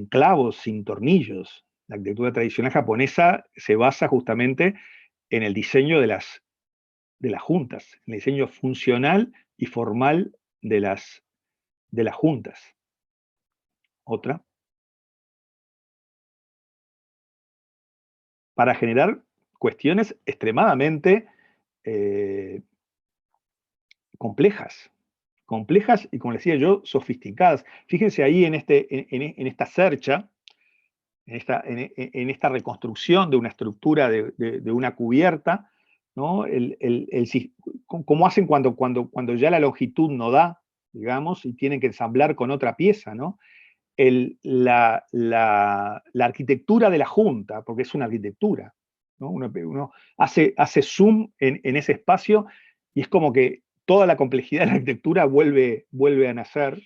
clavos, sin tornillos. La arquitectura tradicional japonesa se basa justamente en el diseño de las juntas, en el diseño funcional y formal de las juntas. Otra, para generar cuestiones extremadamente eh, complejas, complejas y, como les decía yo, sofisticadas. Fíjense ahí en esta cercha, en esta reconstrucción de una estructura de una cubierta, ¿no? ¿Cómo hacen cuando ya la longitud no da, digamos, y tienen que ensamblar con otra pieza, ¿no? La arquitectura de la junta, porque es una arquitectura, ¿no? Uno hace zoom en ese espacio y es como que toda la complejidad de la arquitectura vuelve a nacer.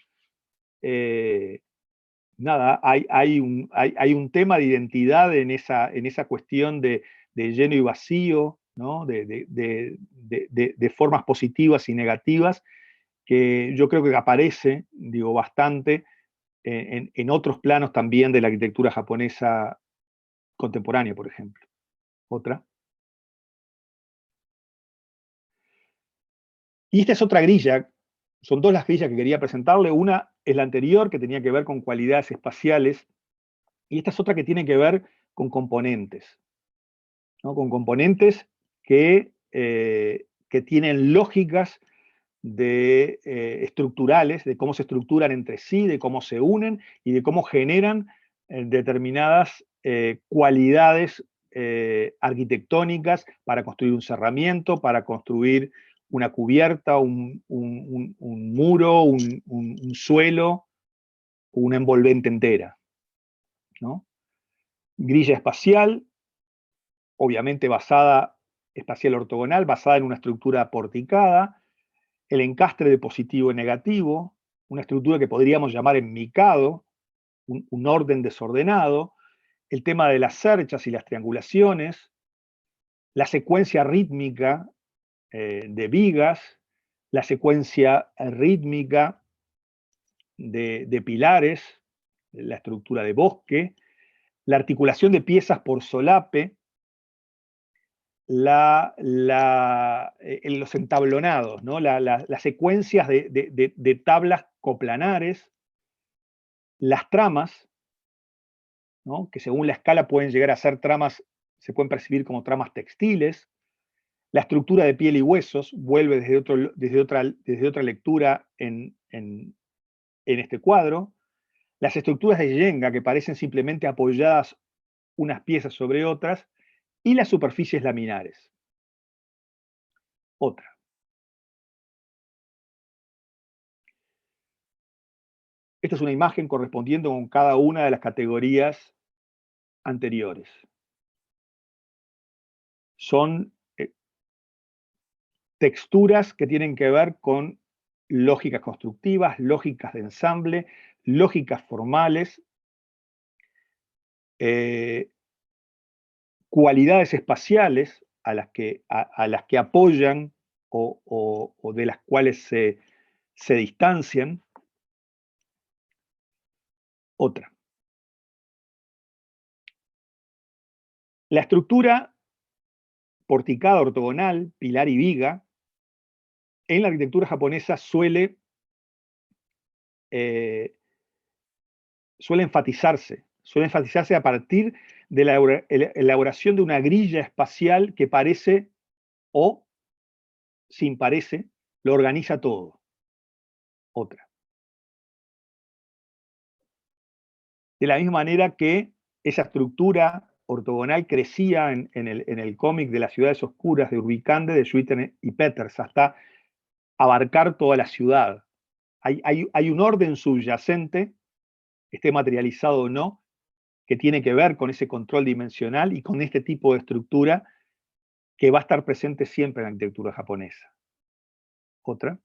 Nada, hay un tema de identidad en esa cuestión de lleno y vacío, ¿no? De formas positivas y negativas, que yo creo que aparece, digo, bastante en otros planos también de la arquitectura japonesa contemporánea, por ejemplo. Otra. Y esta es otra grilla, son dos las grillas que quería presentarle. Una es la anterior, que tenía que ver con cualidades espaciales, y esta es otra que tiene que ver con componentes, ¿no? Con componentes que tienen lógicas estructurales, de cómo se estructuran entre sí, de cómo se unen y de cómo generan determinadas cualidades arquitectónicas para construir un cerramiento, para construir una cubierta, un muro, un suelo, una envolvente entera, ¿no? Grilla espacial, obviamente espacial ortogonal, basada en una estructura porticada, el encastre de positivo y negativo, una estructura que podríamos llamar enmicado, un orden desordenado, el tema de las cerchas y las triangulaciones, la secuencia rítmica de vigas, la secuencia rítmica de pilares, la estructura de bosque, la articulación de piezas por solape, los entablonados, ¿no? Las secuencias de tablas coplanares, las tramas, ¿no? Que según la escala pueden llegar a ser tramas, se pueden percibir como tramas textiles, la estructura de piel y huesos vuelve desde otra lectura en este cuadro, las estructuras de yenga que parecen simplemente apoyadas unas piezas sobre otras, y las superficies laminares. Otra. Esta es una imagen correspondiendo con cada una de las categorías anteriores. Son texturas que tienen que ver con lógicas constructivas, lógicas de ensamble, lógicas formales, cualidades espaciales a las que apoyan o de las cuales se distancian. Otra. La estructura porticada ortogonal, pilar y viga, en la arquitectura japonesa suele enfatizarse a partir de la elaboración de una grilla espacial que parece o, sin parece, lo organiza todo. Otra. De la misma manera que esa estructura ortogonal crecía en el cómic de las ciudades oscuras de Urbicande, de Schwitter y Peters, hasta abarcar toda la ciudad. Hay un orden subyacente, esté materializado o no, que tiene que ver con ese control dimensional y con este tipo de estructura que va a estar presente siempre en la arquitectura japonesa. Otra.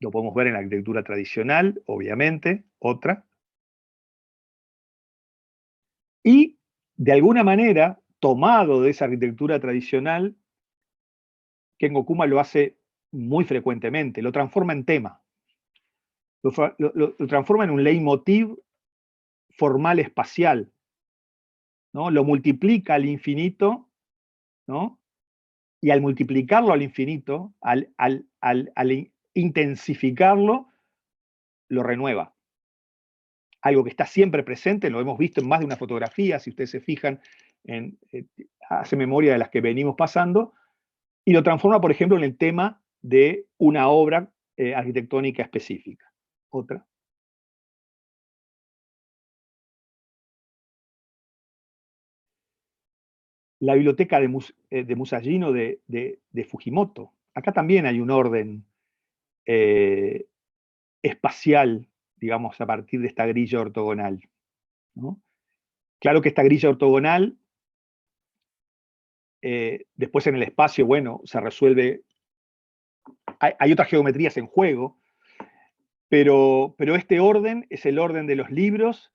Lo podemos ver en la arquitectura tradicional, obviamente. Otra. Y, de alguna manera, tomado de esa arquitectura tradicional, Kengo Kuma lo hace muy frecuentemente, lo transforma en tema, lo transforma en un leitmotiv formal espacial, ¿no? Lo multiplica al infinito, ¿no? Y al multiplicarlo al infinito, al intensificarlo, lo renueva. Algo que está siempre presente, lo hemos visto en más de una fotografía, si ustedes se fijan, hace memoria de las que venimos pasando, y lo transforma, por ejemplo, en el tema de una obra arquitectónica específica. Otra. La biblioteca de Musashino de Fujimoto. Acá también hay un orden eh, espacial, digamos, a partir de esta grilla ortogonal, ¿no? Claro que esta grilla ortogonal, después en el espacio, bueno, se resuelve, hay otras geometrías en juego, pero este orden es el orden de los libros,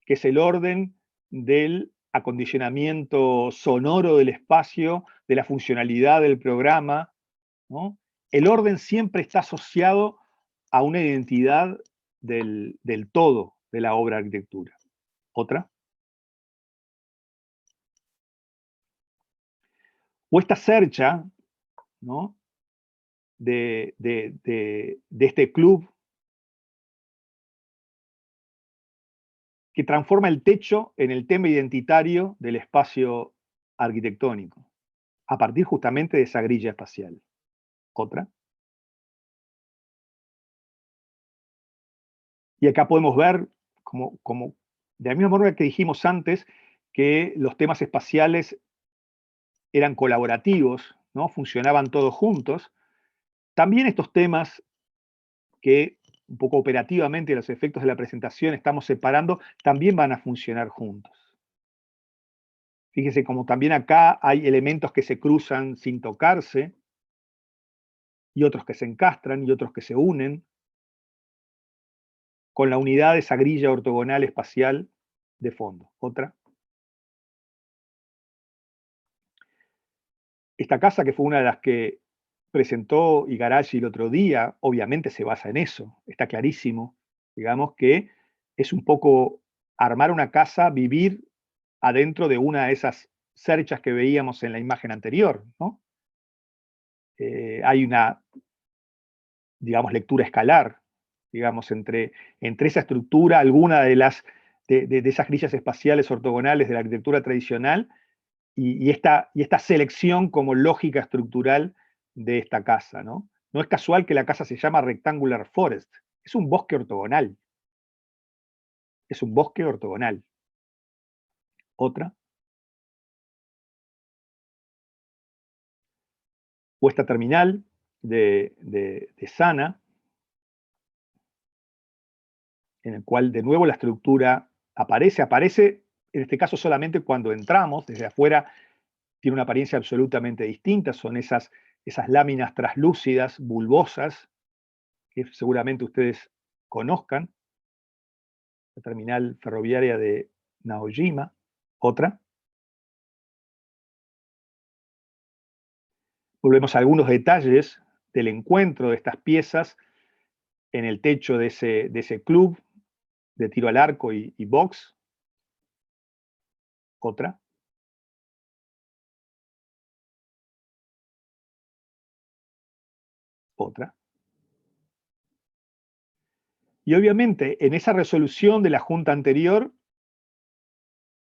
que es el orden del acondicionamiento sonoro del espacio, de la funcionalidad del programa, ¿no? El orden siempre está asociado a una identidad del todo de la obra de arquitectura. Otra. O esta cercha, ¿no? de este club que transforma el techo en el tema identitario del espacio arquitectónico, a partir justamente de esa grilla espacial. Otra. Y acá podemos ver, como de la misma manera que dijimos antes, que los temas espaciales eran colaborativos, ¿no? Funcionaban todos juntos. También estos temas que un poco operativamente los efectos de la presentación estamos separando, también van a funcionar juntos. Fíjese como también acá hay elementos que se cruzan sin tocarse, y otros que se encastran, y otros que se unen, con la unidad de esa grilla ortogonal espacial de fondo. Otra. Esta casa, que fue una de las que presentó Igarashi el otro día, obviamente se basa en eso, está clarísimo. Digamos que es un poco armar una casa, vivir adentro de una de esas cerchas que veíamos en la imagen anterior, ¿no? Hay una, digamos, lectura escalar, digamos, entre esa estructura, alguna de esas grillas espaciales ortogonales de la arquitectura tradicional, y esta selección como lógica estructural de esta casa, ¿no? No es casual que la casa se llama Rectangular Forest, es un bosque ortogonal, es un bosque ortogonal. Otra. O esta terminal de Sana, en el cual de nuevo la estructura aparece en este caso solamente cuando entramos, desde afuera tiene una apariencia absolutamente distinta, son esas láminas translúcidas, bulbosas, que seguramente ustedes conozcan, la terminal ferroviaria de Naojima. Otra. Volvemos a algunos detalles del encuentro de estas piezas en el techo de ese club de tiro al arco y box. Otra. Otra. Y obviamente en esa resolución de la junta anterior,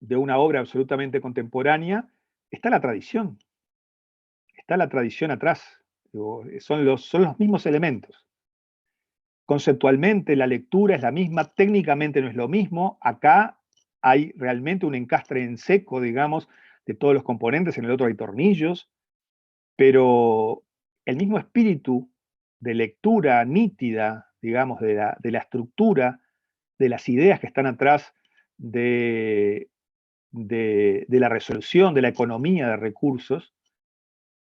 de una obra absolutamente contemporánea, está la tradición atrás. Son los mismos elementos. Conceptualmente la lectura es la misma, técnicamente no es lo mismo. Acá hay realmente un encastre en seco, digamos, de todos los componentes, en el otro hay tornillos, pero el mismo espíritu de lectura nítida, digamos, de la estructura, de las ideas que están atrás de la resolución, de la economía de recursos,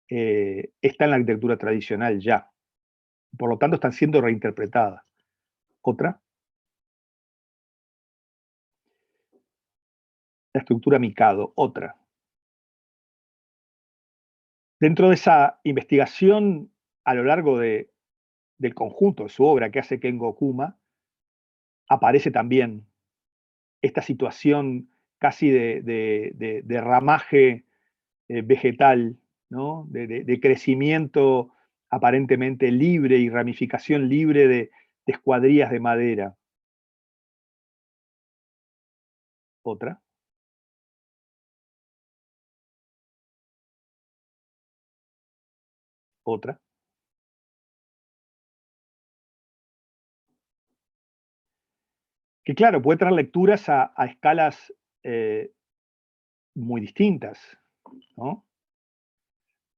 está en la arquitectura tradicional ya. Por lo tanto, están siendo reinterpretadas. Otra. La estructura Mikado. Otra. Dentro de esa investigación a lo largo del conjunto de su obra que hace Kengo Kuma, aparece también esta situación casi de ramaje vegetal, ¿no? De crecimiento aparentemente libre y ramificación libre de escuadrillas de madera. Otra, otra. Que claro, puede traer lecturas a escalas muy distintas, ¿no?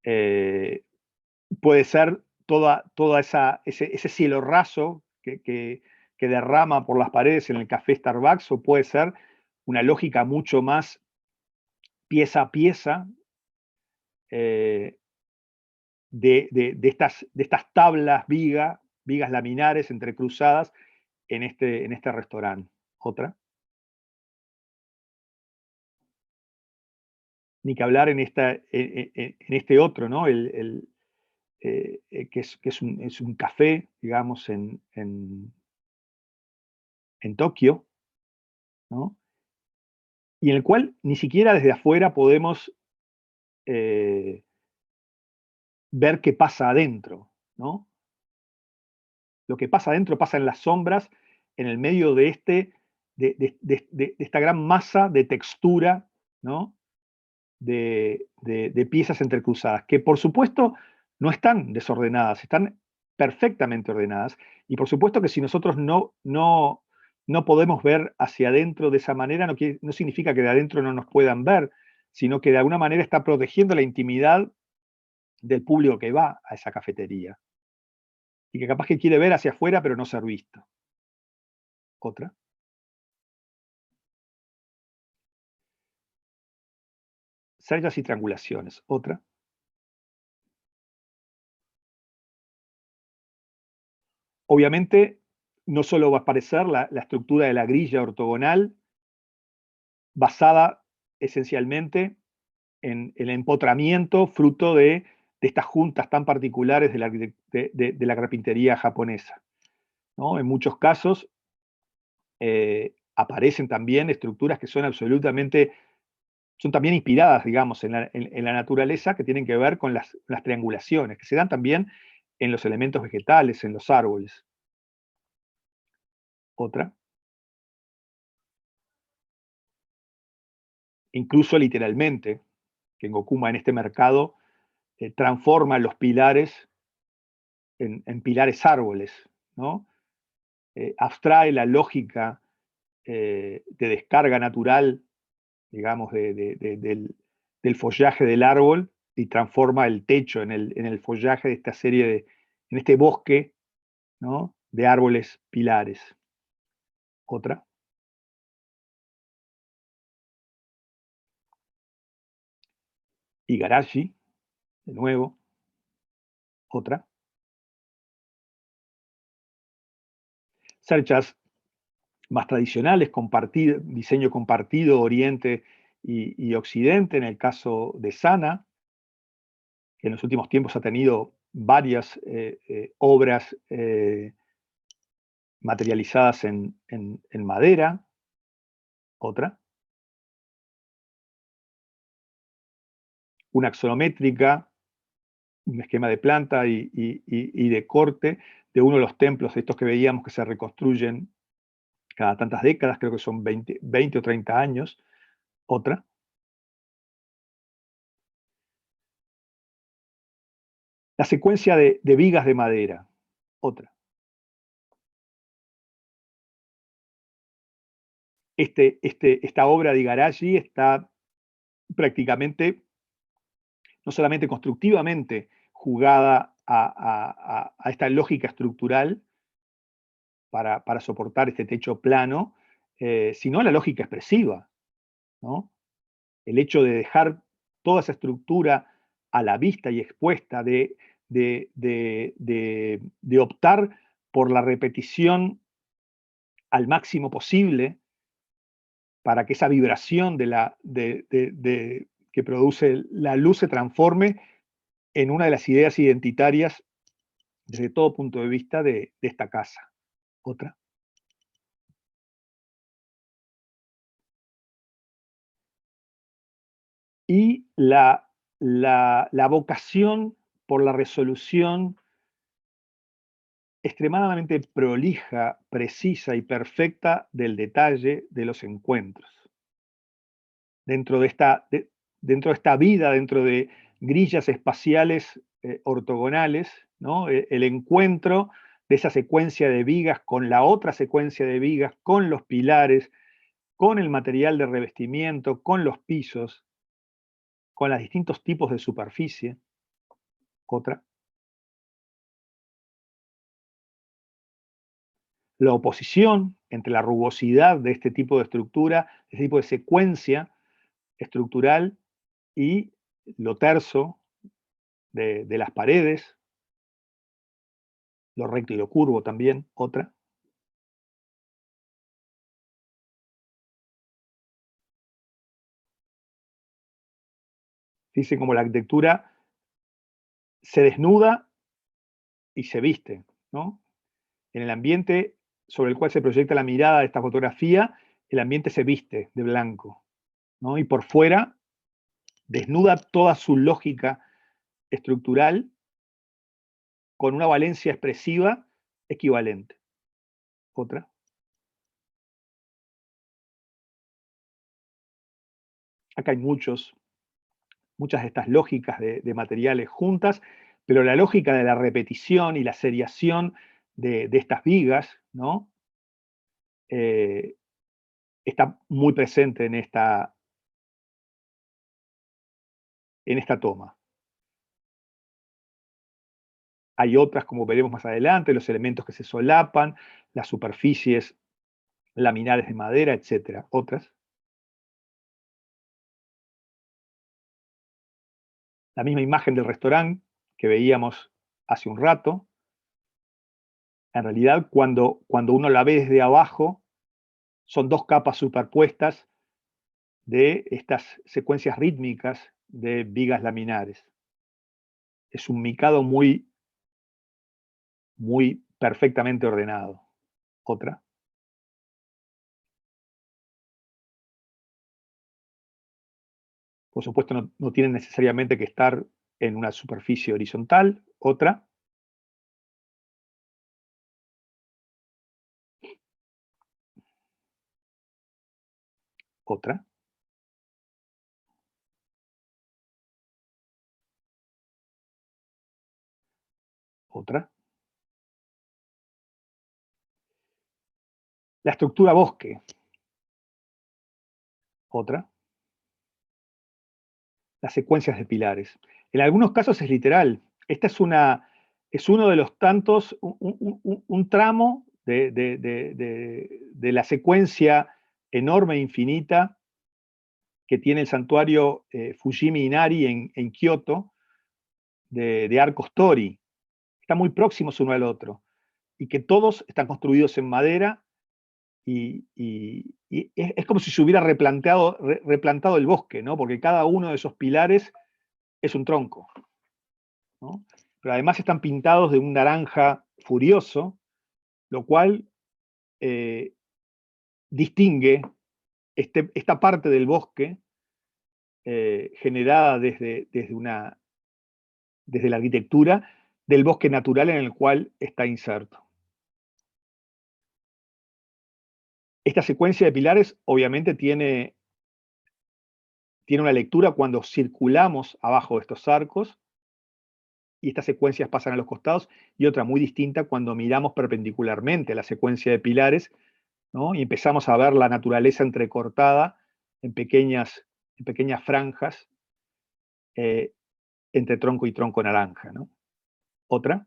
Eh, puede ser toda ese cielo raso que derrama por las paredes en el café Starbucks, o puede ser una lógica mucho más pieza a pieza eh, de estas tablas, vigas laminares entrecruzadas en este restaurante. Otra, ni que hablar en este otro, ¿no? Que es un café, digamos, en Tokio, ¿no? Y en el cual ni siquiera desde afuera podemos eh, ver qué pasa adentro, ¿no? Lo que pasa adentro pasa en las sombras, en el medio de esta gran masa de textura, ¿no? De piezas entrecruzadas, que por supuesto no están desordenadas, están perfectamente ordenadas. Y por supuesto que si nosotros no podemos ver hacia adentro de esa manera, no significa que de adentro no nos puedan ver, sino que de alguna manera está protegiendo la intimidad del público que va a esa cafetería y que capaz que quiere ver hacia afuera pero no ser visto. Otra, cerdas y triangulaciones. Otra, obviamente no solo va a aparecer la estructura de la grilla ortogonal, basada esencialmente en el empotramiento fruto de estas juntas tan particulares de la carpintería japonesa, ¿no? En muchos casos aparecen también estructuras que son también inspiradas, digamos, en la naturaleza, que tienen que ver con las triangulaciones, que se dan también en los elementos vegetales, en los árboles. Otra, incluso literalmente, que Gokuma en este mercado transforma los pilares en pilares árboles, ¿no? Abstrae la lógica de descarga natural, digamos, del follaje del árbol y transforma el techo en el follaje de esta en este bosque, ¿no? De árboles pilares. Otra, Igarashi, de nuevo. Otra, cerchas más tradicionales, diseño compartido Oriente y Occidente, en el caso de Sana, que en los últimos tiempos ha tenido varias obras materializadas en madera. Otra, una axonométrica, un esquema de planta y de corte de uno de los templos, estos que veíamos que se reconstruyen cada tantas décadas, creo que son 20 o 30 años. Otra, la secuencia de vigas de madera. Otra, esta obra de Igarashi está prácticamente, no solamente constructivamente, jugada a esta lógica estructural para soportar este techo plano, sino a la lógica expresiva, ¿no? El hecho de dejar toda esa estructura a la vista y expuesta, de optar por la repetición al máximo posible para que esa vibración que produce la luz se transforme en una de las ideas identitarias desde todo punto de vista de esta casa. Otra. Y la vocación por la resolución extremadamente prolija, precisa y perfecta del detalle de los encuentros. Dentro de esta vida, dentro de grillas espaciales ortogonales, ¿no? El encuentro de esa secuencia de vigas con la otra secuencia de vigas, con los pilares, con el material de revestimiento, con los pisos, con los distintos tipos de superficie. Otra. La oposición entre la rugosidad de este tipo de estructura, este tipo de secuencia estructural y lo terso de las paredes, lo recto y lo curvo también. Otra. Dice como la arquitectura se desnuda y se viste, ¿no? En el ambiente sobre el cual se proyecta la mirada de esta fotografía, el ambiente se viste de blanco, ¿no? Y por fuera desnuda toda su lógica estructural con una valencia expresiva equivalente. Otra. Acá hay muchas de estas lógicas de materiales juntas, pero la lógica de la repetición y la seriación de estas vigas, ¿no? Está muy presente en esta toma. Hay otras, como veremos más adelante, los elementos que se solapan, las superficies laminares de madera, etcétera. Otras. La misma imagen del restaurante que veíamos hace un rato. En realidad, cuando uno la ve desde abajo, son dos capas superpuestas de estas secuencias rítmicas de vigas laminares. Es un micado muy perfectamente ordenado. Otra. Por supuesto, no tienen necesariamente que estar en una superficie horizontal. Otra. Otra. Otra. La estructura bosque. Otra. Las secuencias de pilares. En algunos casos es literal. Esta es uno de los tantos, un tramo de la secuencia enorme e infinita que tiene el santuario Fujimi Inari en Kioto, de arcos tori. Están muy próximos uno al otro. Y que todos están construidos en madera y es como si se hubiera replantado el bosque, ¿no? Porque cada uno de esos pilares es un tronco, ¿no? Pero además están pintados de un naranja furioso, lo cual distingue esta parte del bosque generada desde la arquitectura del bosque natural en el cual está inserto. Esta secuencia de pilares obviamente tiene una lectura cuando circulamos abajo de estos arcos y estas secuencias pasan a los costados, y otra muy distinta cuando miramos perpendicularmente a la secuencia de pilares, ¿no? Y empezamos a ver la naturaleza entrecortada en pequeñas franjas eh, entre tronco y tronco naranja, ¿no? Otra.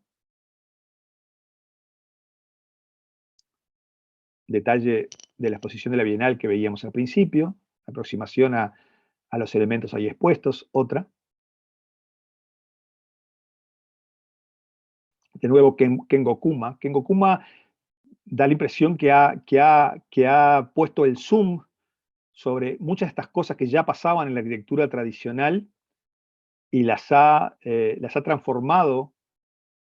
Detalle de la exposición de la Bienal que veíamos al principio, aproximación a los elementos ahí expuestos. Otra. De nuevo, Kengokuma. Kengokuma da la impresión que ha puesto el zoom sobre muchas de estas cosas que ya pasaban en la arquitectura tradicional y las ha transformado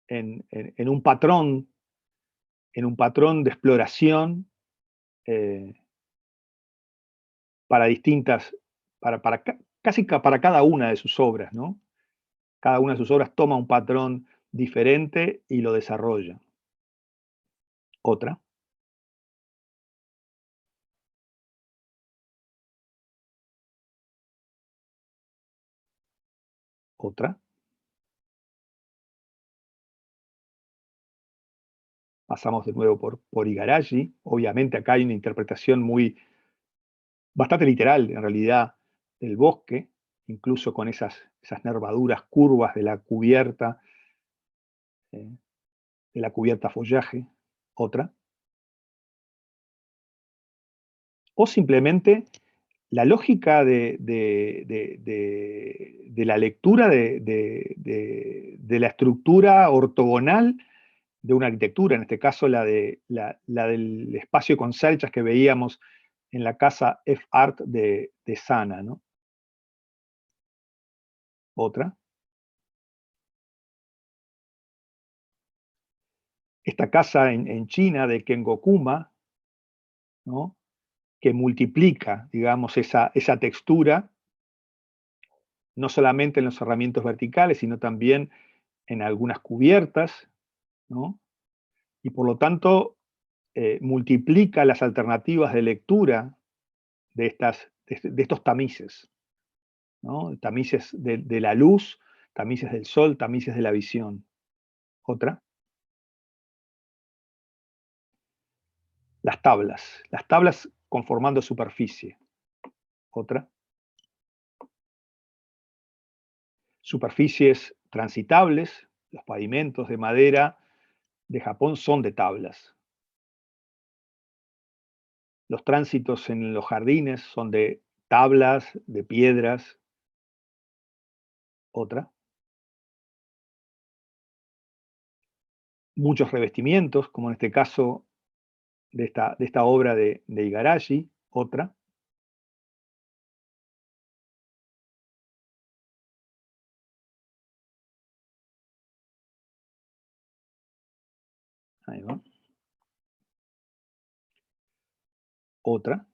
en un patrón de exploración para distintas, para cada una de sus obras, ¿no? Cada una de sus obras toma un patrón diferente y lo desarrolla. Otra, otra. Pasamos de nuevo por Igarashi. Obviamente acá hay una interpretación bastante literal, en realidad, del bosque, incluso con esas nervaduras curvas eh, de la cubierta follaje. Otra. O simplemente la lógica de la lectura de la estructura ortogonal de una arquitectura, en este caso la del espacio con celchas que veíamos en la casa F-Art de Sana, ¿no? Otra. Esta casa en China de Kengokuma, ¿no? Que multiplica, digamos, esa textura, no solamente en los cerramientos verticales, sino también en algunas cubiertas, ¿no? Y por lo tanto multiplica las alternativas de lectura de estos tamices, ¿no? Tamices de la luz, tamices del sol, tamices de la visión. Otra, las tablas conformando superficie. Otra, superficies transitables, los pavimentos de madera de Japón son de tablas. Los tránsitos en los jardines son de tablas, de piedras. Otra, muchos revestimientos, como en este caso de esta obra de Igarashi. Otra, ahí va. Otra,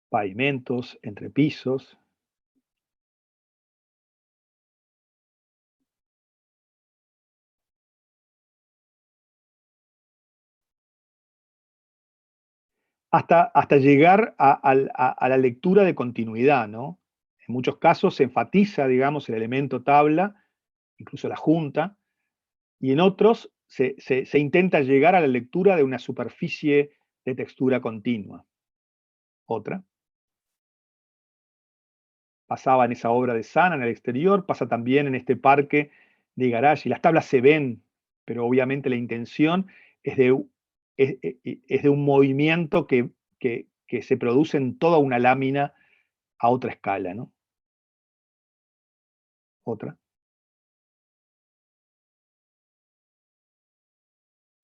pavimentos, entrepisos. Hasta llegar a la lectura de continuidad, ¿no? En muchos casos se enfatiza, digamos, el elemento tabla, incluso la junta, y en otros se intenta llegar a la lectura de una superficie de textura continua. Otra, pasaba en esa obra de Sana en el exterior, pasa también en este parque de Igarashi. Las tablas se ven, pero obviamente la intención es es de un movimiento que se produce en toda una lámina a otra escala, ¿no? Otra,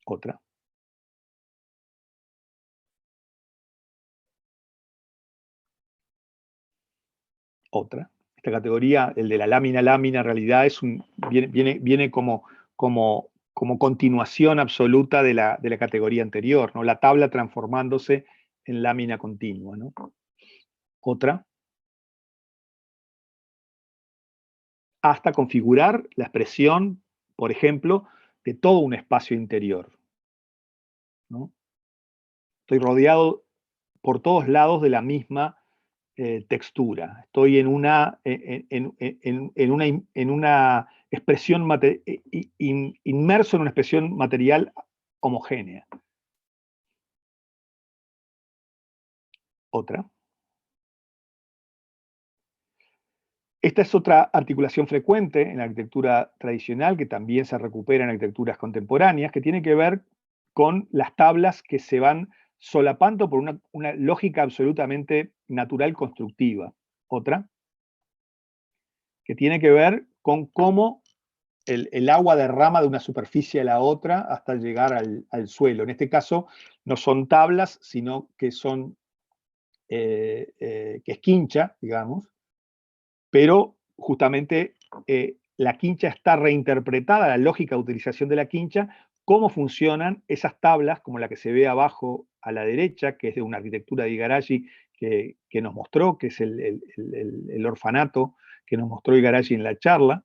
otra, otra. Esta categoría, el de la lámina lámina, en realidad viene como continuación absoluta de la categoría anterior, ¿no? La tabla transformándose en lámina continua, ¿no? Otra, hasta configurar la expresión, por ejemplo, de todo un espacio interior, ¿no? Estoy rodeado por todos lados de la misma textura. Estoy en una expresión, inmerso en una expresión material homogénea. Otra. Esta es otra articulación frecuente en la arquitectura tradicional, que también se recupera en arquitecturas contemporáneas, que tiene que ver con las tablas que se van solapando por una lógica absolutamente natural constructiva. Otra, que tiene que ver con cómo el agua derrama de una superficie a la otra hasta llegar al suelo. En este caso, no son tablas, sino que son que esquincha, digamos, pero justamente la quincha está reinterpretada, la lógica de utilización de la quincha, cómo funcionan esas tablas, como la que se ve abajo a la derecha, que es de una arquitectura de Igarashi que nos mostró, que es el orfanato que nos mostró Igarashi en la charla.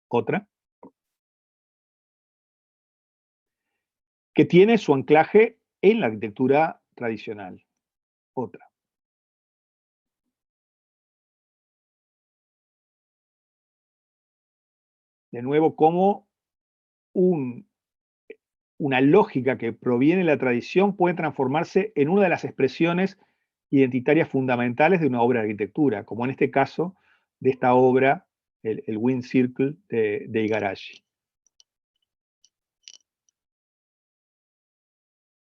Otra, que tiene su anclaje en la arquitectura tradicional. Otra. De nuevo, como una lógica que proviene de la tradición puede transformarse en una de las expresiones identitarias fundamentales de una obra de arquitectura, como en este caso de esta obra, el Wind Circle de Igarashi.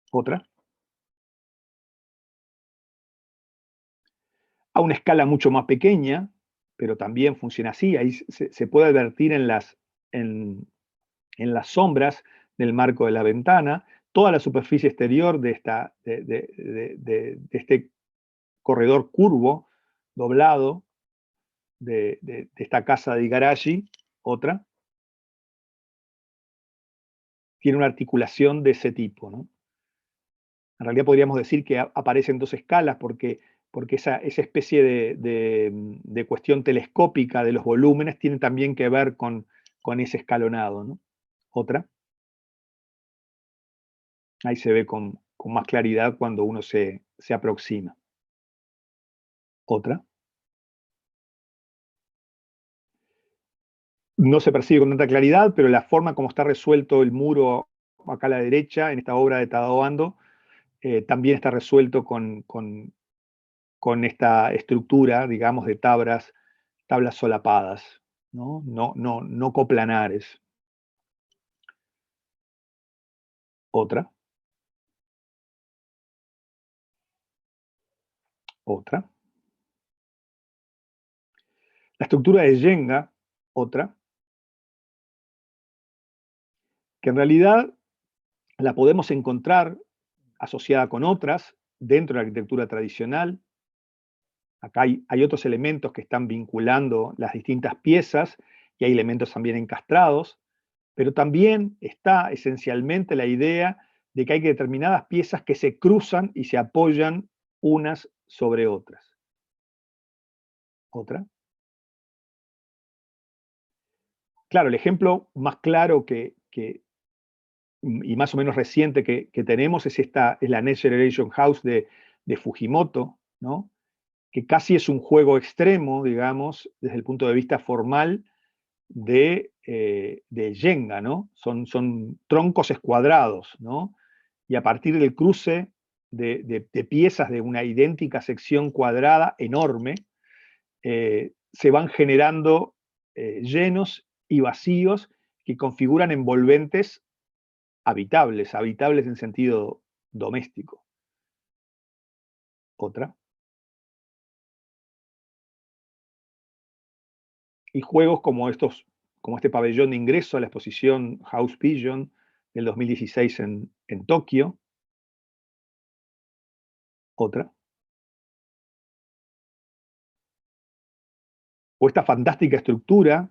Otra. A una escala mucho más pequeña, pero también funciona así. Ahí se puede advertir en las sombras del marco de la ventana, toda la superficie exterior de este corredor curvo, doblado, de esta casa de Igarashi. Otra, tiene una articulación de ese tipo, ¿no? En realidad podríamos decir que aparecen dos escalas porque esa especie de cuestión telescópica de los volúmenes tiene también que ver con ese escalonado, ¿no? Otra. Ahí se ve con más claridad cuando uno se aproxima. Otra. No se percibe con tanta claridad, pero la forma como está resuelto el muro acá a la derecha, en esta obra de Tadao Ando, también está resuelto con esta estructura, digamos, de tablas solapadas, ¿no? No coplanares. Otra. Otra. La estructura de Jenga, otra, que en realidad la podemos encontrar asociada con otras dentro de la arquitectura tradicional. Acá hay otros elementos que están vinculando las distintas piezas y hay elementos también encastrados, pero también está esencialmente la idea de que hay determinadas piezas que se cruzan y se apoyan unas sobre otras. Otra. Claro, el ejemplo más claro y más o menos reciente que tenemos es la Next Generation House de Fujimoto, ¿no? Que casi es un juego extremo, digamos, desde el punto de vista formal de Jenga, ¿no? Son troncos escuadrados, ¿no? Y a partir del cruce de piezas de una idéntica sección cuadrada enorme, se van generando llenos y vacíos que configuran envolventes habitables en sentido doméstico. Otra. Y juegos como este pabellón de ingreso a la exposición House Pigeon del 2016 en Tokio. Otra. O esta fantástica estructura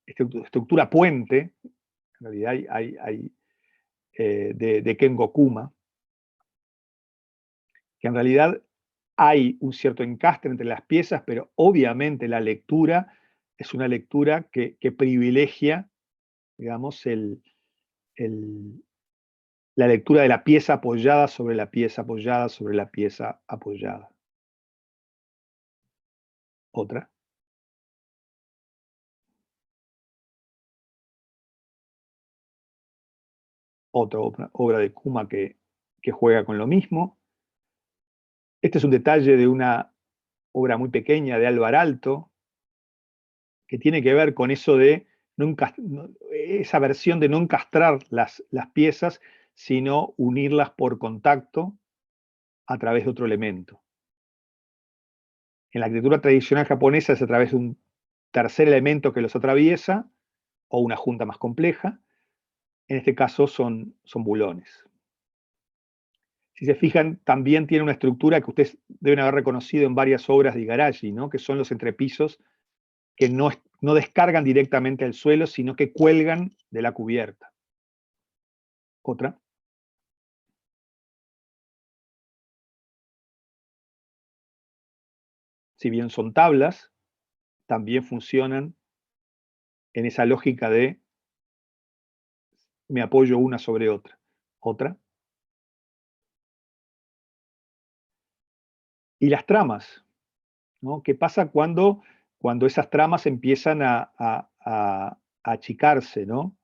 esta estructura puente, en realidad de Kengo Kuma, que en realidad hay un cierto encastre entre las piezas, pero obviamente la lectura es una lectura que privilegia, digamos, la lectura de la pieza apoyada sobre la pieza apoyada sobre la pieza apoyada. Otra. Otra obra de Kuma que juega con lo mismo. Este es un detalle de una obra muy pequeña de Álvar Alto, que tiene que ver con eso de esa versión de no encastrar las piezas, sino unirlas por contacto a través de otro elemento. En la arquitectura tradicional japonesa es a través de un tercer elemento que los atraviesa, o una junta más compleja. En este caso son bulones. Si se fijan, también tiene una estructura que ustedes deben haber reconocido en varias obras de Igarashi, ¿no? Que son los entrepisos que no descargan directamente al suelo, sino que cuelgan de la cubierta. Otra. Si bien son tablas, también funcionan en esa lógica de me apoyo una sobre otra. Otra. Y las tramas, ¿no? ¿Qué pasa cuando esas tramas empiezan a achicarse, ¿no?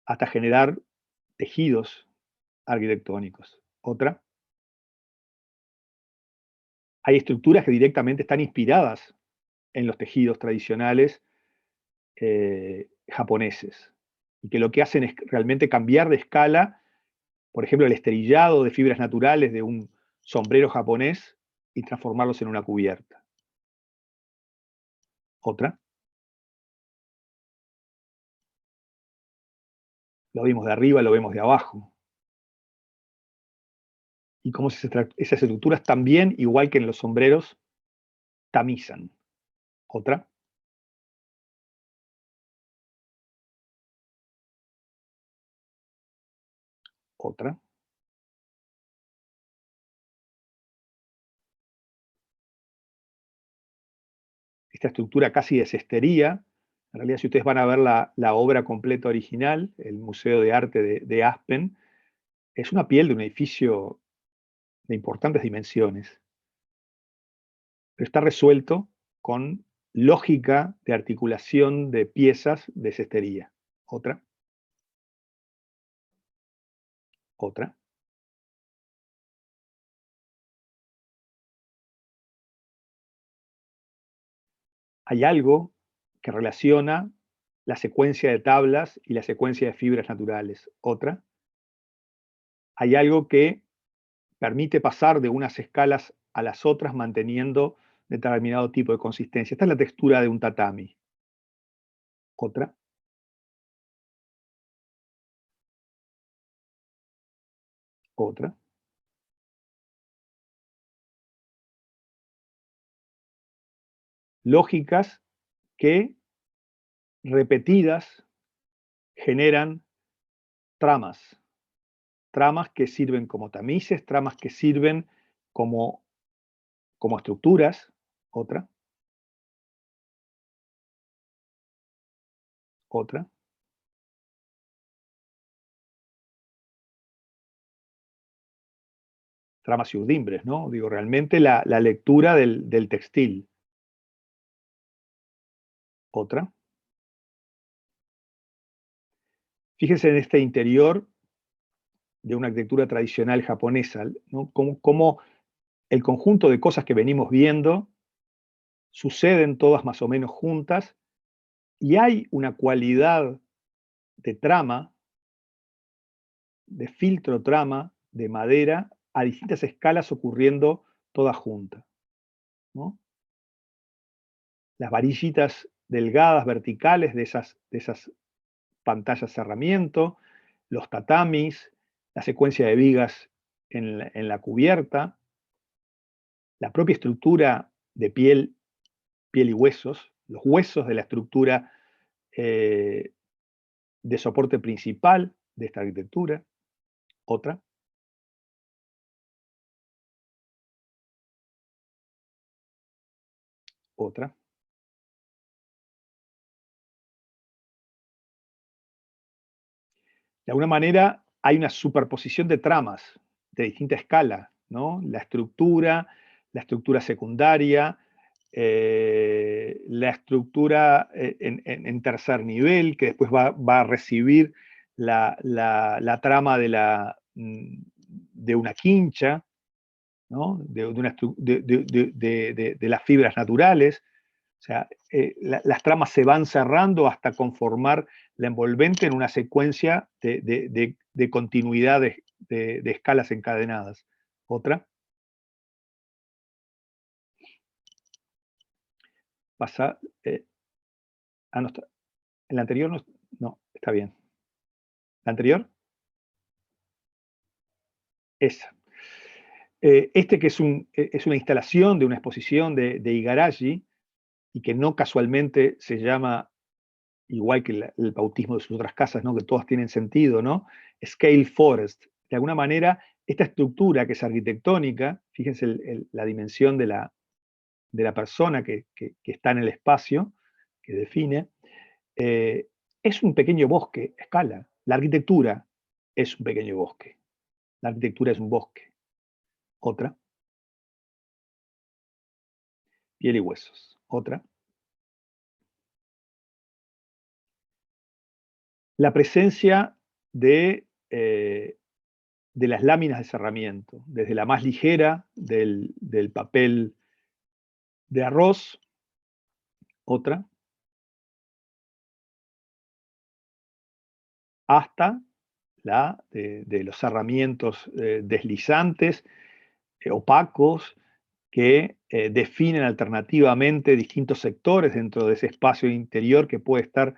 Hasta generar tejidos arquitectónicos. Otra. Hay estructuras que directamente están inspiradas en los tejidos tradicionales japoneses y que lo que hacen es realmente cambiar de escala, por ejemplo, el esterillado de fibras naturales de un sombrero japonés y transformarlos en una cubierta. Otra. Lo vimos de arriba, lo vemos de abajo. Y cómo esas estructuras también, igual que en los sombreros, tamizan. Otra. Otra. Esta estructura casi de cestería. En realidad, si ustedes van a ver la obra completa original, el Museo de Arte de Aspen, es una piel de un edificio de importantes dimensiones, pero está resuelto con lógica de articulación de piezas de cestería. Otra. Otra. Hay algo que relaciona la secuencia de tablas y la secuencia de fibras naturales. Otra. Hay algo que permite pasar de unas escalas a las otras manteniendo determinado tipo de consistencia. Esta es la textura de un tatami. Otra. Otra. Lógicas que repetidas generan tramas. Tramas que sirven como tamices, tramas que sirven como, como estructuras. Otra. Otra. Tramas y urdimbres, ¿no? Digo, realmente la lectura del textil. Otra. Fíjense en este interior de una arquitectura tradicional japonesa, ¿no? Cómo el conjunto de cosas que venimos viendo suceden todas más o menos juntas y hay una cualidad de trama, de filtro trama, de madera, a distintas escalas ocurriendo todas juntas, ¿no? Las varillitas delgadas, verticales de esas pantallas cerramiento, los tatamis, la secuencia de vigas en la cubierta, la propia estructura de piel y huesos, los huesos de la estructura eh, de soporte principal de esta arquitectura. Otra. Otra. De alguna manera hay una superposición de tramas de distinta escala, ¿no? La estructura secundaria, la estructura en tercer nivel, que después va a recibir la trama de una quincha, ¿no? De las fibras naturales. O sea, las tramas se van cerrando hasta conformar la envolvente en una secuencia de continuidad de escalas encadenadas. Otra. Pasa. No está. En la anterior no, está bien. ¿La anterior? Esa. Este que es una instalación de una exposición de Igarashi, y que no casualmente se llama igual que el bautismo de sus otras casas, ¿no? Que todas tienen sentido, ¿no? Scale Forest. De alguna manera, esta estructura que es arquitectónica, fíjense la dimensión de la persona que está en el espacio, que define, es un pequeño bosque a escala. La arquitectura es un pequeño bosque. La arquitectura es un bosque. Otra, piel y huesos. Otra, la presencia de las láminas de cerramiento, desde la más ligera del papel de arroz. Otra, hasta la de los cerramientos deslizantes, opacos, que definen alternativamente distintos sectores dentro de ese espacio interior que puede estar,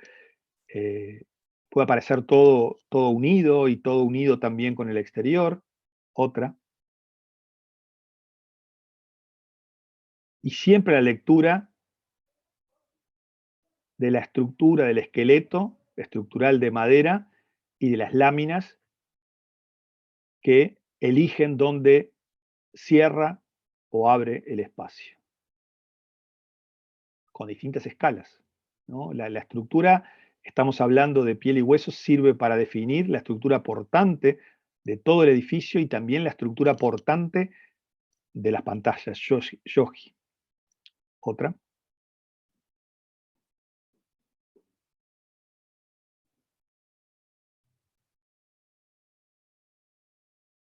puede aparecer todo unido y todo unido también con el exterior. Otra, y siempre la lectura de la estructura del esqueleto estructural de madera y de las láminas que eligen dónde cierra o abre el espacio, con distintas escalas, ¿no? La estructura, estamos hablando de piel y huesos, sirve para definir la estructura portante de todo el edificio y también la estructura portante de las pantallas Yogi. Otra,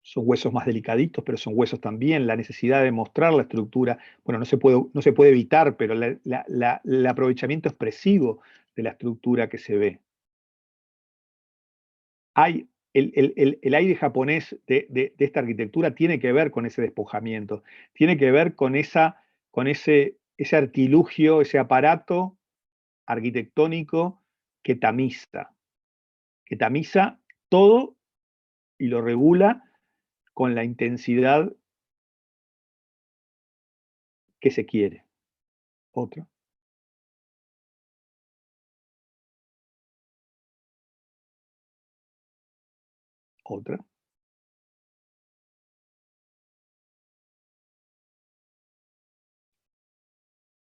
son huesos más delicaditos, pero son huesos también, la necesidad de mostrar la estructura, bueno, no se puede evitar, pero el aprovechamiento expresivo de la estructura que se ve. Hay, el aire japonés de esta arquitectura tiene que ver con ese despojamiento, tiene que ver con, con ese artilugio, ese aparato arquitectónico que que tamiza todo y lo regula con la intensidad que se quiere. Otro, otra.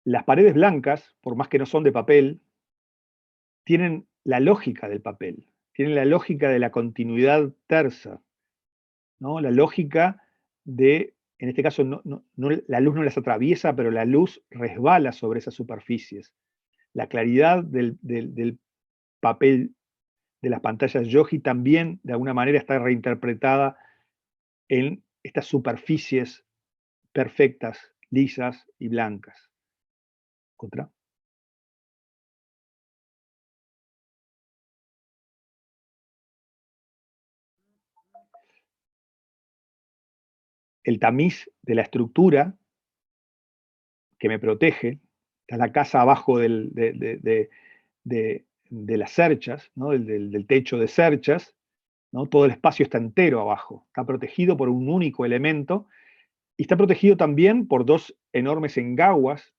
Las paredes blancas, por más que no son de papel, tienen la lógica del papel, tienen la lógica de la continuidad tersa, ¿no? La lógica de, en este caso, la luz no las atraviesa, pero la luz resbala sobre esas superficies. La claridad del papel de las pantallas Yogi también, de alguna manera, está reinterpretada en estas superficies perfectas, lisas y blancas. Otra. El tamiz de la estructura que me protege, está la casa abajo de las cerchas, ¿no? Del techo de cerchas, ¿no? Todo el espacio está entero abajo, está protegido por un único elemento y está protegido también por dos enormes engaguas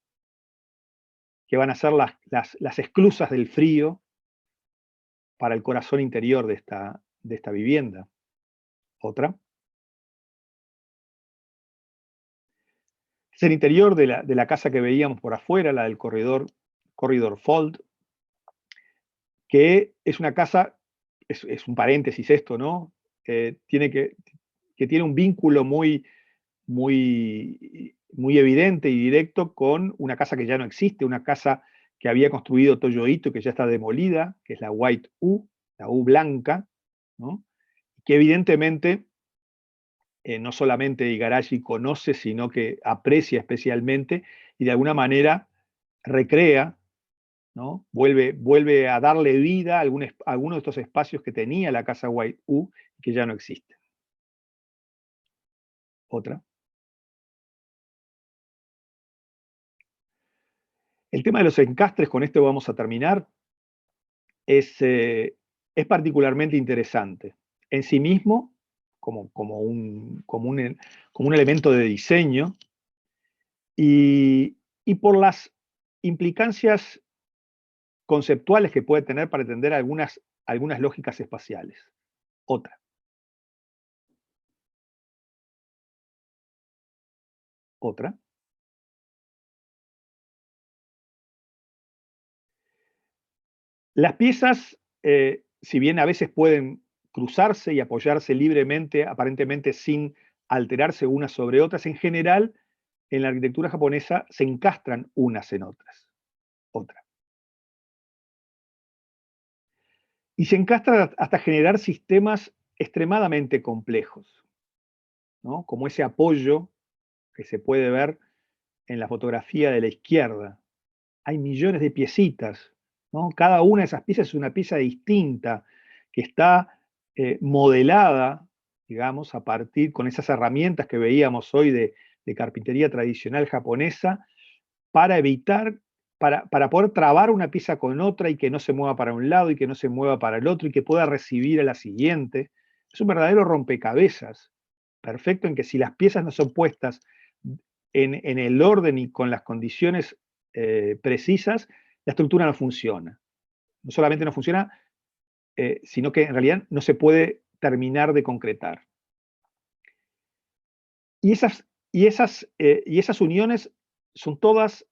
que van a ser las esclusas del frío para el corazón interior de esta vivienda. Otra. Es el interior de la casa que veíamos por afuera, la del corredor Fold, que es una casa, es un paréntesis esto, ¿no? Que tiene un vínculo muy evidente y directo con una casa que ya no existe, una casa que había construido Toyo Ito, que ya está demolida, que es la White U, la U blanca, ¿no? Que evidentemente no solamente Igarashi conoce, sino que aprecia especialmente y de alguna manera recrea, ¿no? Vuelve a darle vida a algunos de estos espacios que tenía la casa White U que ya no existen. Otra. El tema de los encastres, con esto vamos a terminar, es particularmente interesante. En sí mismo, como un elemento de diseño, y por las implicancias conceptuales que puede tener para entender algunas lógicas espaciales. Otra. Otra. Las piezas, si bien a veces pueden cruzarse y apoyarse libremente, aparentemente sin alterarse unas sobre otras, en general, en la arquitectura japonesa se encastran unas en otras. Otra. Y se encastran hasta generar sistemas extremadamente complejos, ¿no? Como ese apoyo que se puede ver en la fotografía de la izquierda. Hay millones de piecitas, ¿no? Cada una de esas piezas es una pieza distinta que está modelada, digamos, a partir con esas herramientas que veíamos hoy de carpintería tradicional japonesa, para evitar, para poder trabar una pieza con otra y que no se mueva para un lado y que no se mueva para el otro y que pueda recibir a la siguiente. Es un verdadero rompecabezas, perfecto, en que si las piezas no son puestas en el orden y con las condiciones precisas, la estructura no funciona. No solamente no funciona, sino que en realidad no se puede terminar de concretar. Y esas uniones son todas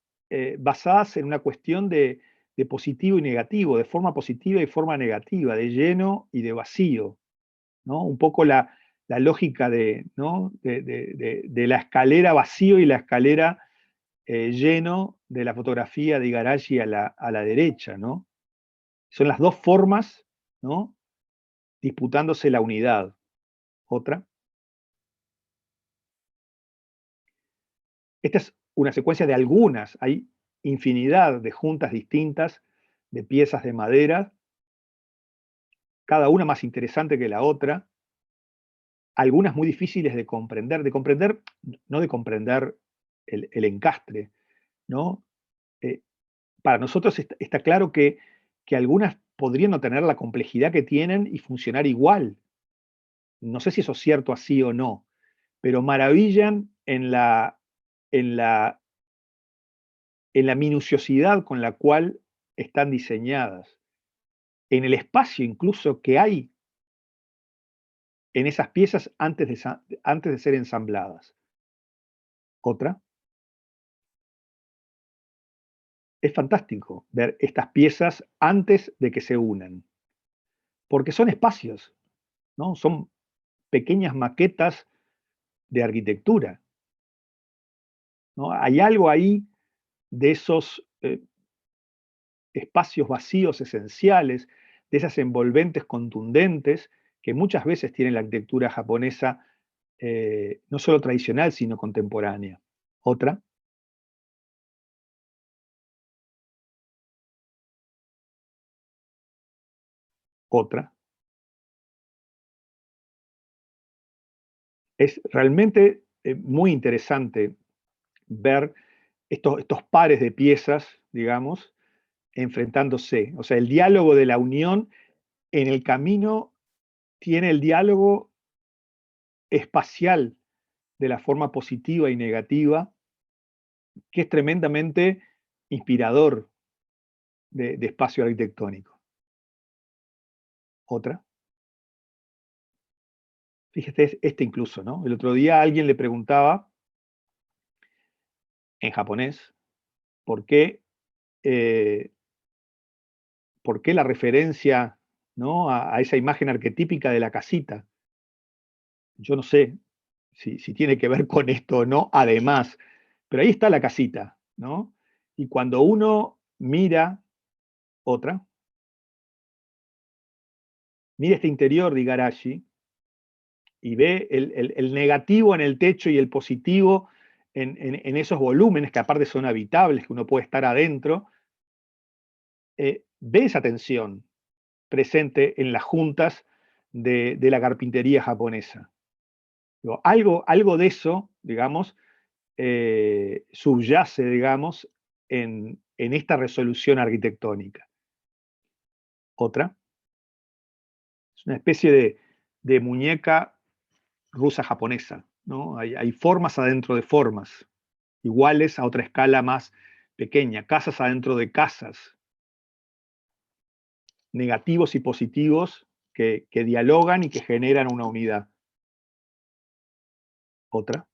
basadas en una cuestión de positivo y negativo, de forma positiva y forma negativa, de lleno y de vacío, ¿no? Un poco la lógica ¿no? de la escalera vacío y la escalera lleno de la fotografía de Igarashi a la derecha, ¿no? Son las dos formas, ¿no? Disputándose la unidad. Otra. Esta es una secuencia de algunas, hay infinidad de juntas distintas de piezas de madera, cada una más interesante que la otra, algunas muy difíciles no de comprender el encastre, ¿no? Eh, para nosotros está claro que algunas podrían no tener la complejidad que tienen y funcionar igual. No sé si eso es cierto así o no, pero maravillan en la en la minuciosidad con la cual están diseñadas, en el espacio incluso que hay en esas piezas antes de ser ensambladas. Otra, es fantástico ver estas piezas antes de que se unan, porque son espacios, ¿no? Son pequeñas maquetas de arquitectura, ¿no? Hay algo ahí de esos espacios vacíos esenciales, de esas envolventes contundentes que muchas veces tiene la arquitectura japonesa, no solo tradicional, sino contemporánea. Otra, otra. Es realmente muy interesante ver estos pares de piezas, digamos, enfrentándose. O sea, el diálogo de la unión en el camino tiene el diálogo espacial de la forma positiva y negativa, que es tremendamente inspirador de espacio arquitectónico. Otra, fíjate, este incluso, ¿no? El otro día alguien le preguntaba en japonés por qué, eh, por qué la referencia, ¿no? A esa imagen arquetípica de la casita. Yo no sé si tiene que ver con esto o no, además, pero ahí está la casita, ¿no? Y cuando uno mira otra, mira este interior de Igarashi y ve el negativo en el techo y el positivo en esos volúmenes que aparte son habitables, que uno puede estar adentro, ve esa tensión presente en las juntas de la carpintería japonesa. Digo, algo de eso, digamos, subyace, digamos, en esta resolución arquitectónica. Otra, es una especie de muñeca rusa-japonesa, ¿no? Hay formas adentro de formas, iguales a otra escala más pequeña, casas adentro de casas, negativos y positivos que dialogan y que generan una unidad. Otra.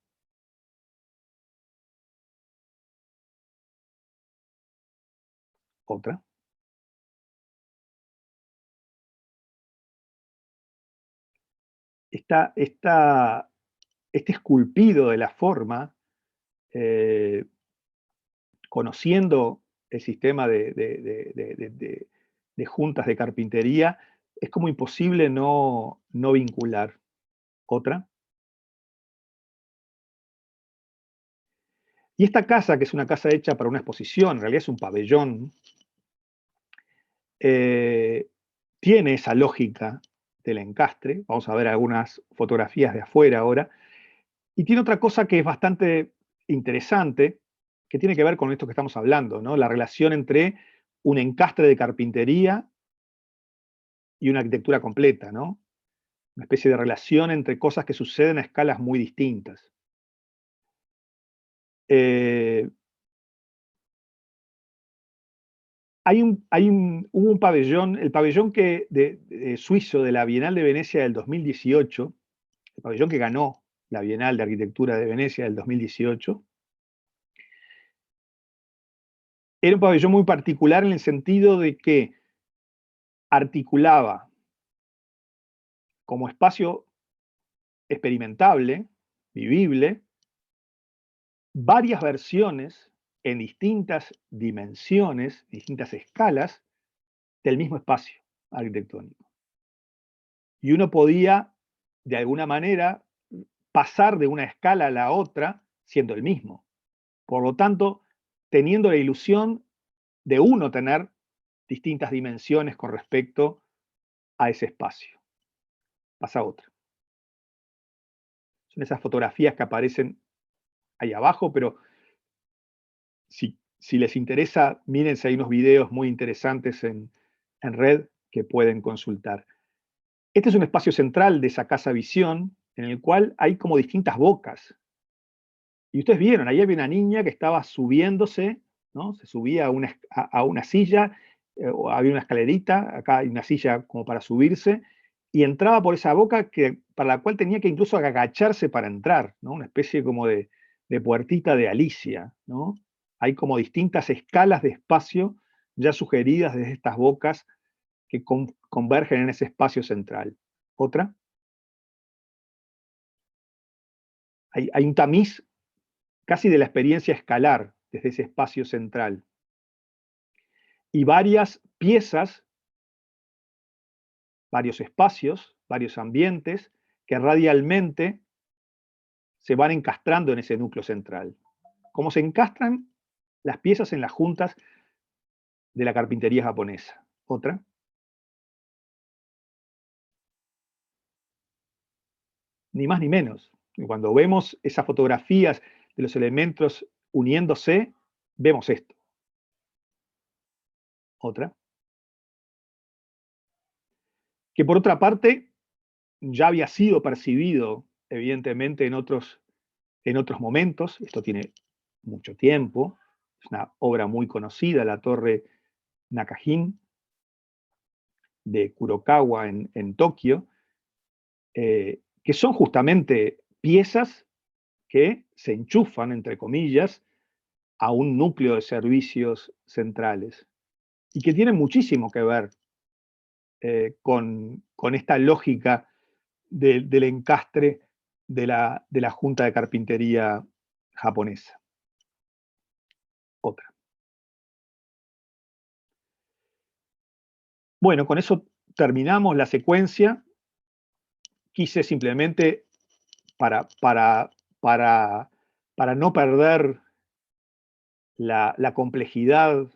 Otra. Este esculpido de la forma, conociendo el sistema de juntas de carpintería, es como imposible no vincular. Otra. Y esta casa, que es una casa hecha para una exposición, en realidad es un pabellón, tiene esa lógica del encastre. Vamos a ver algunas fotografías de afuera ahora. Y tiene otra cosa que es bastante interesante, que tiene que ver con esto que estamos hablando, ¿no? La relación entre un encastre de carpintería y una arquitectura completa, ¿no? Una especie de relación entre cosas que suceden a escalas muy distintas. Hubo un pabellón, el pabellón suizo de la Bienal de Venecia del 2018, el pabellón que ganó la Bienal de Arquitectura de Venecia del 2018, era un pabellón muy particular en el sentido de que articulaba como espacio experimentable, vivible, varias versiones en distintas dimensiones, distintas escalas del mismo espacio arquitectónico. Y uno podía, de alguna manera, pasar de una escala a la otra siendo el mismo. Por lo tanto, teniendo la ilusión de uno tener distintas dimensiones con respecto a ese espacio. Pasa otra. Son esas fotografías que aparecen ahí abajo, pero si les interesa, mírense, hay unos videos muy interesantes en red que pueden consultar. Este es un espacio central de esa casa visión, en el cual hay como distintas bocas. Y ustedes vieron, ahí había una niña que estaba subiéndose, ¿no? Se subía a una silla, o había una escalerita, acá hay una silla como para subirse, y entraba por esa boca para la cual tenía que incluso agacharse para entrar, ¿no? Una especie como de puertita de Alicia, ¿no? Hay como distintas escalas de espacio ya sugeridas desde estas bocas que convergen en ese espacio central. Otra. Hay un tamiz casi de la experiencia escalar desde ese espacio central. Y varias piezas, varios espacios, varios ambientes que radialmente se van encastrando en ese núcleo central. ¿Cómo se encastran las piezas en las juntas de la carpintería japonesa? Otra. Ni más ni menos. Cuando vemos esas fotografías de los elementos uniéndose, vemos esto. Otra. Que por otra parte, ya había sido percibido, evidentemente, en otros momentos. Esto tiene mucho tiempo. Es una obra muy conocida, la Torre Nakajin de Kurokawa en Tokio, que son justamente piezas que se enchufan, entre comillas, a un núcleo de servicios centrales y que tienen muchísimo que ver con esta lógica del encastre de la Junta de Carpintería japonesa. Otra. Bueno, con eso terminamos la secuencia. Quise simplemente, para no perder la complejidad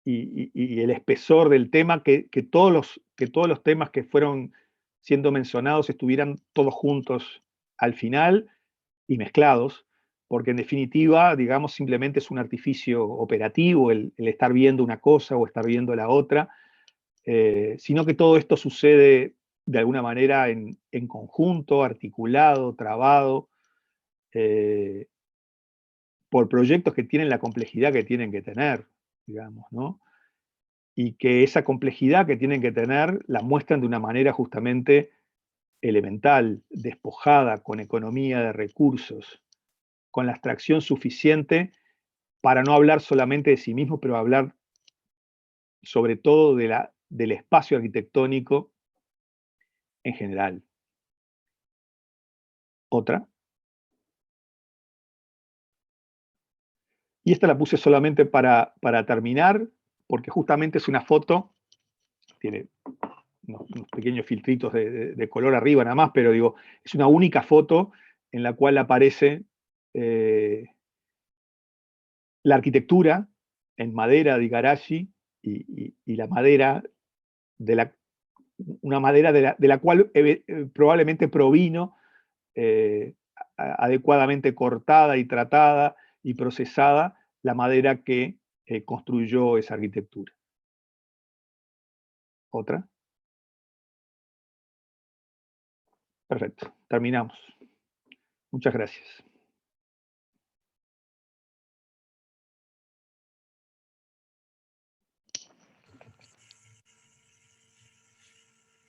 y el espesor del tema, que todos los temas que fueron siendo mencionados estuvieran todos juntos al final y mezclados, porque en definitiva, digamos, simplemente es un artificio operativo el estar viendo una cosa o estar viendo la otra, sino que todo esto sucede de alguna manera en conjunto, articulado, trabado, por proyectos que tienen la complejidad que tienen que tener, digamos, ¿no? Y que esa complejidad que tienen que tener la muestran de una manera justamente elemental, despojada, con economía de recursos, con la abstracción suficiente para no hablar solamente de sí mismo, pero hablar sobre todo del espacio arquitectónico en general. Otra. Y esta la puse solamente para terminar, porque justamente es una foto, tiene unos pequeños filtritos de color arriba nada más, pero digo, es una única foto en la cual aparece la arquitectura en madera de Igarashi y la madera una madera de la cual probablemente provino adecuadamente cortada y tratada y procesada la madera que construyó esa arquitectura. Otra. Perfecto, terminamos. Muchas gracias.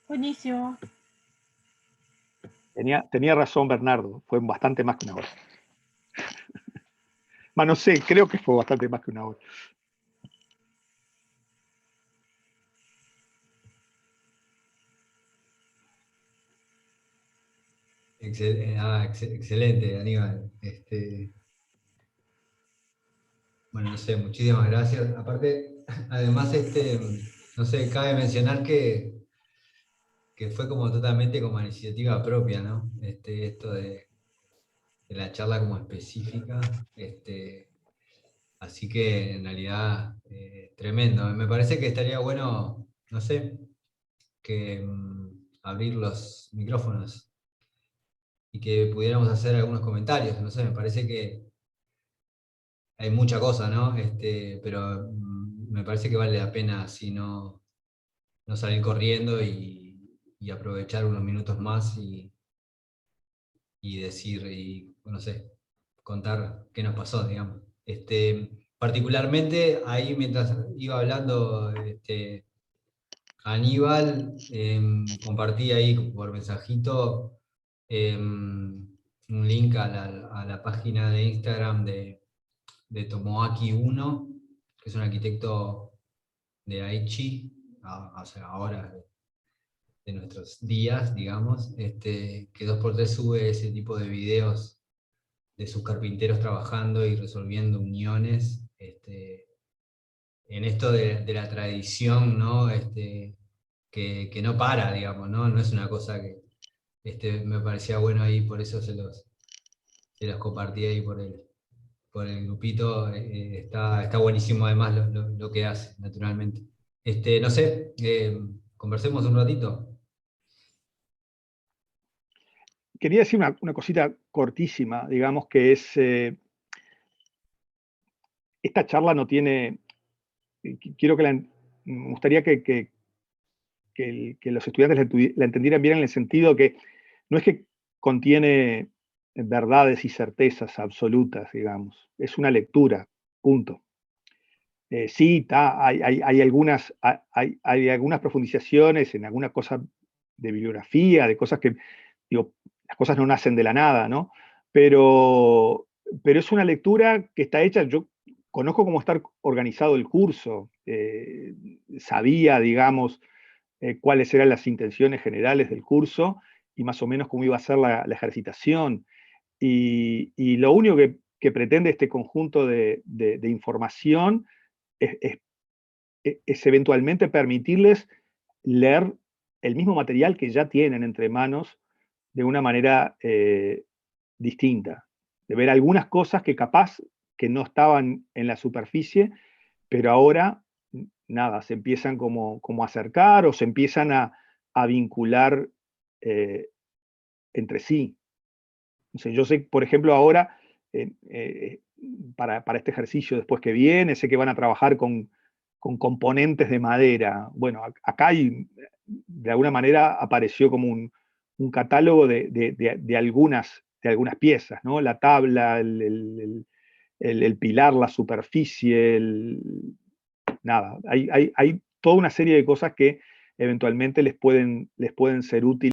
Buenísimo. Tenía razón Bernardo, fue bastante más que una hora. No sé, creo que fue bastante más que una hora. Excelente, Aníbal. Bueno, no sé, muchísimas gracias. Aparte, además, no sé, cabe mencionar que fue como totalmente como iniciativa propia, ¿no? Esto de la charla como específica. Así que en realidad, tremendo. Me parece que estaría bueno, no sé, que abrir los micrófonos y que pudiéramos hacer algunos comentarios. No sé, me parece que hay mucha cosa, ¿no? Pero me parece que vale la pena si no salir corriendo y aprovechar unos minutos más y decir, y no sé, contar qué nos pasó, digamos. Particularmente ahí mientras iba hablando Aníbal, compartí ahí por mensajito un link a la página de Instagram de Tomoaki 1, que es un arquitecto de Aichi, o sea, ahora de nuestros días, digamos, que 2x3 sube ese tipo de videos de sus carpinteros trabajando y resolviendo uniones, en esto de la tradición, ¿no? Que no para, digamos, ¿no? No es una cosa que me parecía bueno ahí, por eso se los compartí ahí por el grupito. Está buenísimo además lo que hace, naturalmente. No sé, conversemos un ratito. Quería decir una cosita cortísima, digamos, que es, esta charla no tiene, quiero que me gustaría que los estudiantes la entendieran bien en el sentido que no es que contiene verdades y certezas absolutas, digamos, es una lectura, punto. Sí, hay algunas profundizaciones en algunas cosas de bibliografía, de cosas que, digo, las cosas no nacen de la nada, ¿no? Pero es una lectura que está hecha, yo conozco cómo está organizado el curso, sabía, digamos, cuáles eran las intenciones generales del curso y más o menos cómo iba a ser la ejercitación. Y lo único que pretende este conjunto de información es, es eventualmente permitirles leer el mismo material que ya tienen entre manos de una manera distinta, de ver algunas cosas que capaz que no estaban en la superficie, pero ahora, nada, se empiezan como a acercar o se empiezan a vincular eh, entre sí. O sea, yo sé, por ejemplo, ahora, para este ejercicio después que viene, sé que van a trabajar con componentes de madera. Bueno, acá hay de alguna manera apareció como un catálogo de algunas piezas, ¿no? La tabla, el pilar, la superficie, nada. Hay toda una serie de cosas que eventualmente les pueden ser útiles